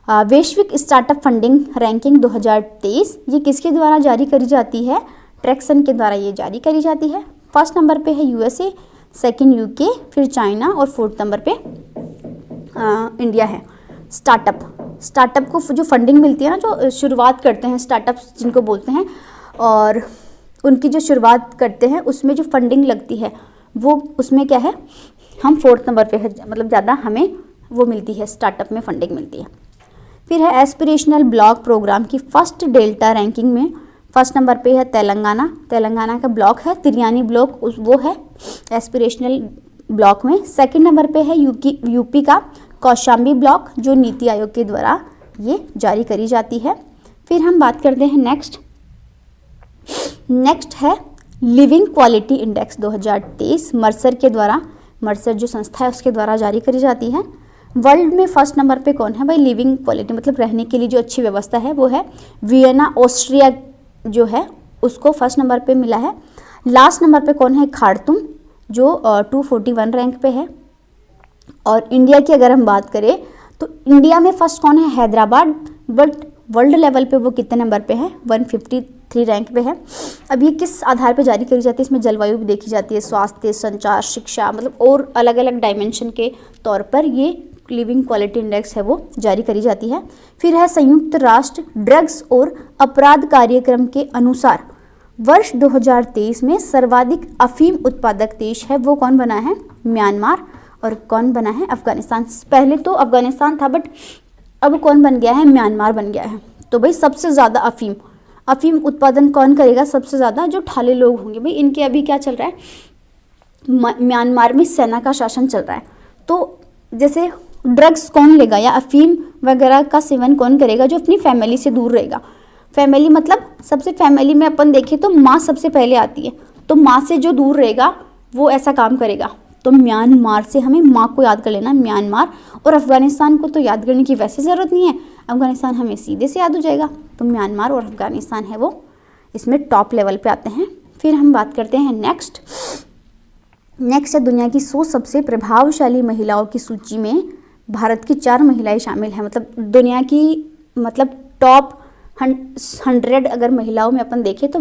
S1: वैश्विक स्टार्टअप फंडिंग रैंकिंग 2023। ये किसके द्वारा जारी करी जाती है? ट्रैक्सन के द्वारा ये जारी करी जाती है। फर्स्ट नंबर पे है यूएसए, सेकंड यूके, फिर चाइना और फोर्थ नंबर पे इंडिया है। स्टार्टअप को जो फंडिंग मिलती है ना, जो शुरुआत करते हैं स्टार्टअप्स जिनको बोलते हैं, और उनकी जो शुरुआत करते हैं उसमें जो फंडिंग लगती है वो उसमें क्या है? हम फोर्थ नंबर पे है, मतलब ज़्यादा हमें वो मिलती है, स्टार्टअप में फंडिंग मिलती है। फिर है एस्पिरेशनल ब्लॉक प्रोग्राम की फर्स्ट डेल्टा रैंकिंग में फर्स्ट नंबर पे है तेलंगाना का ब्लॉक है तिरयानी ब्लॉक, वो है एस्पिरेशनल ब्लॉक में। सेकंड नंबर पे है यूपी का कौशाम्बी ब्लॉक, जो नीति आयोग के द्वारा ये जारी करी जाती है। फिर हम बात करते हैं नेक्स्ट है लिविंग क्वालिटी इंडेक्स 2023 मर्सर के द्वारा, मर्सर जो संस्था है उसके द्वारा जारी करी जाती है। वर्ल्ड में फर्स्ट नंबर पे कौन है भाई? लिविंग क्वालिटी मतलब रहने के लिए जो अच्छी व्यवस्था है वो है वियना, ऑस्ट्रिया जो है उसको फर्स्ट नंबर पे मिला है। लास्ट नंबर पे कौन है? खार्तूम, जो 241 रैंक पे है। और इंडिया की अगर हम बात करें तो इंडिया में फर्स्ट कौन है? हैदराबाद, बट वर्ल्ड लेवल पे वो कितने नंबर पे है? 153 रैंक पे है। अब ये किस आधार पे जारी करी जाती है? इसमें जलवायु भी देखी जाती है, स्वास्थ्य, संचार, शिक्षा, मतलब और अलग अलग डायमेंशन के तौर पर ये लिविंग क्वालिटी इंडेक्स है वो जारी करी जाती है। फिर है संयुक्त राष्ट्र ड्रग्स और अपराध कार्यक्रम के अनुसार वर्ष 2023 में सर्वाधिक अफीम उत्पादक देश है वो कौन बना है? म्यांमार। और कौन बना है? अफगानिस्तान। पहले तो अफगानिस्तान था बट अब कौन बन गया है? म्यांमार बन गया है। तो भाई सबसे ज़्यादा अफीम उत्पादन कौन करेगा? सबसे ज़्यादा जो ठाले लोग होंगे। भाई इनके अभी क्या चल रहा है? म्यांमार में सेना का शासन चल रहा है। तो जैसे ड्रग्स कौन लेगा या अफीम वगैरह का सेवन कौन करेगा? जो अपनी फैमिली से दूर रहेगा। फैमिली मतलब सबसे फैमिली में अपन देखें तो माँ सबसे पहले आती है, तो माँ से जो दूर रहेगा वो ऐसा काम करेगा। तो म्यांमार से हमें माँ को याद कर लेना, म्यांमार। और अफगानिस्तान को तो याद करने की वैसे ज़रूरत नहीं है, अफगानिस्तान हमें सीधे से याद हो जाएगा। तो म्यांमार और अफगानिस्तान है वो इसमें टॉप लेवल पे आते हैं। फिर हम बात करते हैं नेक्स्ट है दुनिया की 100 सबसे प्रभावशाली महिलाओं की सूची में भारत की 4 महिलाएं शामिल हैं। मतलब दुनिया की मतलब टॉप 100 अगर महिलाओं में अपन देखें तो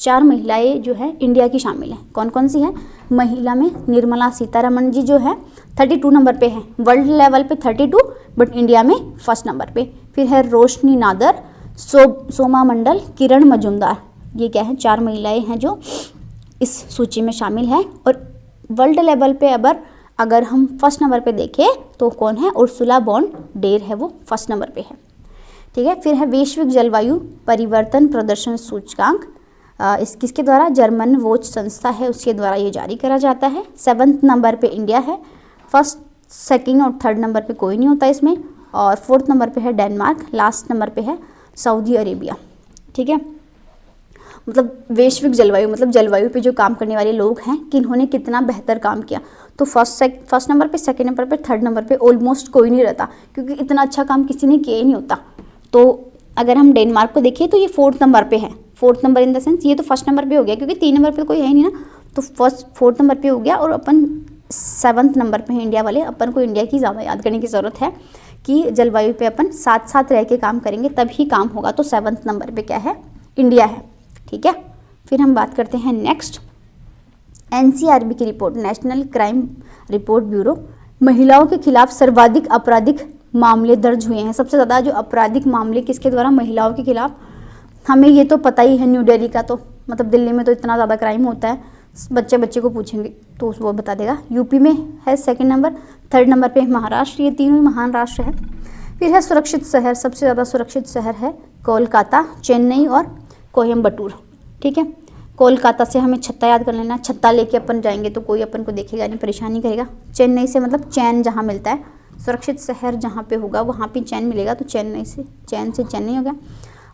S1: 4 महिलाएं जो है इंडिया की शामिल हैं। कौन कौन सी हैं? महिला में निर्मला सीतारमण जी जो है 32 नंबर पे है, वर्ल्ड लेवल पे 32, बट इंडिया में फर्स्ट नंबर पे। फिर है रोशनी नादर, सोमा मंडल, किरण मजुमदार। ये क्या है? 4 महिलाएं हैं जो इस सूची में शामिल हैं। और वर्ल्ड लेवल पे अगर हम फर्स्ट नंबर पे देखें तो कौन है? उर्सुला बॉन डेर है वो फर्स्ट नंबर पे है। ठीक है, फिर है वैश्विक जलवायु परिवर्तन प्रदर्शन सूचकांक, इस किसके द्वारा? जर्मन वॉच संस्था है उसके द्वारा ये जारी करा जाता है। 7th नंबर पे इंडिया है, फर्स्ट, सेकंड और थर्ड नंबर पे कोई नहीं होता इसमें। और 4th नंबर पे है डेनमार्क, लास्ट नंबर पे है सऊदी अरेबिया। ठीक है, मतलब वैश्विक जलवायु मतलब जलवायु पे जो काम करने वाले लोग हैं कि इन्होंने कितना बेहतर काम किया। तो फर्स्ट नंबर पे, सेकंड नंबर पे, थर्ड नंबर पे ऑलमोस्ट कोई नहीं रहता, क्योंकि इतना अच्छा काम किसी ने किया ही नहीं होता। तो अगर हम डेनमार्क को देखें तो ये 4th नंबर पे है। 4th number in the sense ये तो फर्स्ट नंबर पे हो गया, क्योंकि 3 नंबर पे कोई है ही नहीं ना, तो 4th नंबर पे हो गया। और अपन 7th नंबर पे है इंडिया वाले। अपन को इंडिया की ज़्यादा याद करने की ज़रूरत है कि जलवायु पे अपन साथ साथ रह के काम करेंगे तभी काम होगा। तो 7th नंबर पे क्या है? इंडिया है। ठीक है, फिर हम बात करते हैं नेक्स्ट NCRB की report, national crime report bureau. महिलाओं के खिलाफ सर्वाधिक आपराधिक मामले दर्ज हुए हैं। सबसे ज़्यादा जो आपराधिक मामले किसके द्वारा? महिलाओं के खिलाफ। हमें ये तो पता ही है न्यू दिल्ली का, तो मतलब दिल्ली में तो इतना ज़्यादा क्राइम होता है, बच्चे को पूछेंगे तो वो बता देगा। यूपी में है सेकंड नंबर, थर्ड नंबर पे महाराष्ट्र। ये तीनों ही महान राष्ट्र है। फिर है सुरक्षित शहर, सबसे ज़्यादा सुरक्षित शहर है कोलकाता, चेन्नई और कोयम्बटूर। ठीक है, कोलकाता से हमें छत्ता याद कर लेना, छत्ता लेके अपन जाएंगे तो कोई अपन को देखेगा नहीं, परेशानी करेगा। चेन्नई से मतलब चैन जहाँ मिलता है, सुरक्षित शहर जहाँ पे होगा वहाँ पे चैन मिलेगा, तो चेन्नई से चेन्नई हो गया।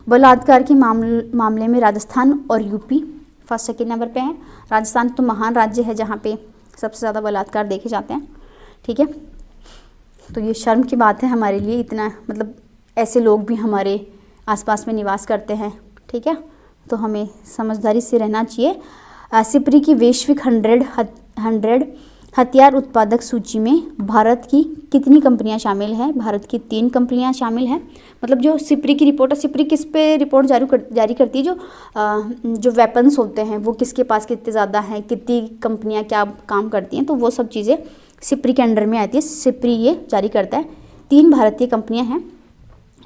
S1: बलात्कार के मामले में राजस्थान और यूपी फर्स्ट सेकेंड नंबर पे हैं। राजस्थान तो महान राज्य है जहाँ पे सबसे ज़्यादा बलात्कार देखे जाते हैं। ठीक है, तो ये शर्म की बात है हमारे लिए, इतना मतलब ऐसे लोग भी हमारे आसपास में निवास करते हैं। ठीक है, तो हमें समझदारी से रहना चाहिए। सिपरी की वैश्विक 100 हथियार उत्पादक सूची में भारत की कितनी कंपनियां शामिल हैं? भारत की 3 कंपनियां शामिल हैं। मतलब जो सिपरी की रिपोर्ट है, सिपरी किस पे रिपोर्ट जारी करती है? जो वेपन्स होते हैं वो किसके पास कितने ज़्यादा हैं, कितनी कंपनियां क्या काम करती हैं, तो वो सब चीज़ें सिपरी के अंडर में आती है। सिपरी ये जारी करता है। 3 भारतीय कंपनियां हैं,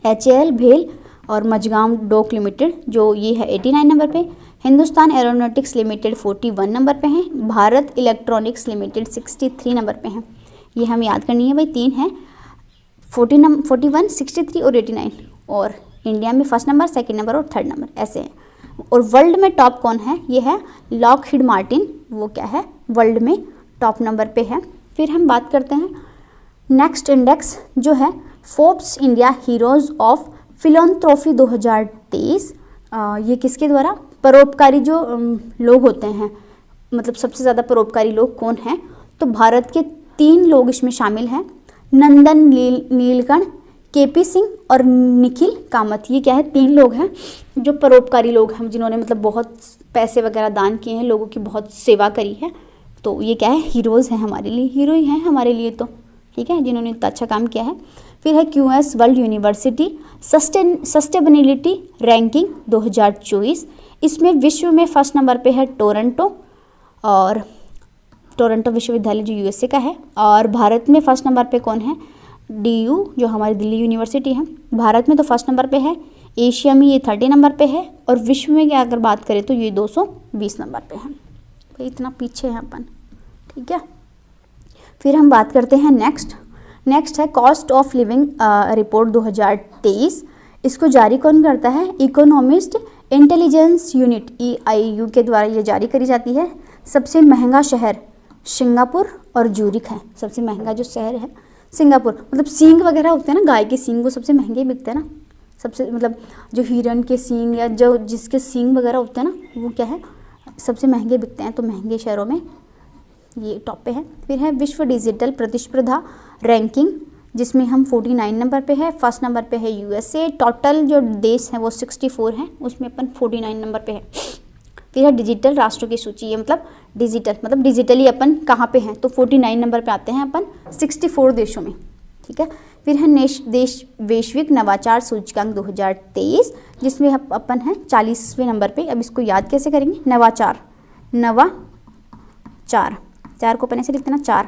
S1: HAL, भेल और मझगांव डॉक लिमिटेड, जो ये है 89 नंबर पे। हिंदुस्तान एरोनॉटिक्स लिमिटेड 41 नंबर पे हैं। भारत इलेक्ट्रॉनिक्स लिमिटेड 63 नंबर पे हैं। ये हम याद करनी है भाई, 3 हैं, 41, 63 और 89। और इंडिया में फर्स्ट नंबर, सेकंड नंबर और थर्ड नंबर ऐसे हैं। और वर्ल्ड में टॉप कौन है? ये है लॉकहीड मार्टिन, वो क्या है वर्ल्ड में टॉप नंबर पे है। फिर हम बात करते हैं नेक्स्ट इंडेक्स जो है फोर्ब्स इंडिया हीरोज़ ऑफ फिलॉन्थ्रोफी 2023। ये किसके द्वारा? परोपकारी जो लोग होते हैं, मतलब सबसे ज़्यादा परोपकारी लोग कौन हैं? तो भारत के 3 लोग इसमें शामिल हैं, नंदन नीलकंठ, KP सिंह और निखिल कामत। ये क्या है? 3 लोग हैं जो परोपकारी लोग हैं, जिन्होंने मतलब बहुत पैसे वगैरह दान किए हैं, लोगों की बहुत सेवा करी है। तो ये क्या है? हीरोज़ हैं हमारे लिए, हीरो ही हैं हमारे लिए तो। ठीक है, जिन्होंने इतना अच्छा काम किया है। फिर है QS world university sustainability ranking 2024। इसमें विश्व में फर्स्ट नंबर पे है टोरंटो, और टोरंटो विश्वविद्यालय जो USA का है। और भारत में फर्स्ट नंबर पे कौन है? DU जो हमारी दिल्ली यूनिवर्सिटी है। भारत में तो फर्स्ट नंबर पे है, एशिया में ये 30 नंबर पे है, और विश्व में अगर बात करें तो ये 220 नंबर पे है। तो इतना पीछे है अपन। ठीक है, फिर हम बात करते हैं नेक्स्ट है कॉस्ट ऑफ लिविंग रिपोर्ट 2023। इसको जारी कौन करता है? इकोनॉमिस्ट इंटेलिजेंस यूनिट EIU के द्वारा ये जारी करी जाती है। सबसे महंगा शहर सिंगापुर और ज्यूरिख है। सबसे महंगा जो शहर है सिंगापुर, मतलब सींग वगैरह होते हैं ना, गाय के सींग, वो सबसे महंगे बिकते हैं ना। सबसे मतलब जो हिरन के सींग या जो जिसके सींग वगैरह होते हैं ना, वो क्या है? सबसे महंगे बिकते हैं। तो महंगे शहरों में ये टॉप पे है। फिर है विश्व डिजिटल प्रतिस्पर्धा रैंकिंग, जिसमें हम 49 नंबर पे है। फर्स्ट नंबर पे है USA। टोटल जो देश हैं वो 64 हैं, उसमें अपन 49 नंबर पे है। फिर है डिजिटल राष्ट्रों की सूची, ये मतलब डिजिटली अपन कहाँ पे हैं? तो 49 नंबर पे आते हैं अपन 64 देशों में। ठीक है, फिर है देश वैश्विक नवाचार सूचकांक 2023, जिसमें अपन हैं 40वें नंबर पे। अब इसको याद कैसे करेंगे? नवाचार 4 को अपन ऐसे लिखते हैं ना, 4,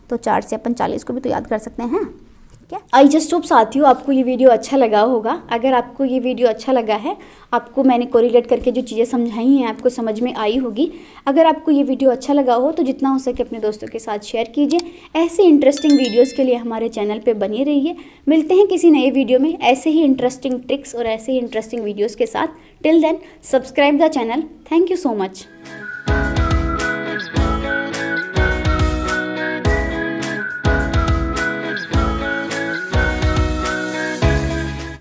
S1: तो 4 से अपन 40 को भी तो याद कर सकते हैं। ठीक है, आई जस्ट होप साथियों आपको ये वीडियो अच्छा लगा होगा। अगर आपको ये वीडियो अच्छा लगा है, आपको मैंने कोरिलेट करके जो चीज़ें समझाई हैं आपको समझ में आई होगी। अगर आपको ये वीडियो अच्छा लगा हो तो जितना हो सके अपने दोस्तों के साथ शेयर कीजिए। ऐसे इंटरेस्टिंग वीडियोज़ के लिए हमारे चैनल पर बने रहिए। मिलते हैं किसी नए वीडियो में ऐसे ही इंटरेस्टिंग ट्रिक्स और ऐसे ही इंटरेस्टिंग वीडियोज़ के साथ। Till then subscribe the channel. Thank you so much.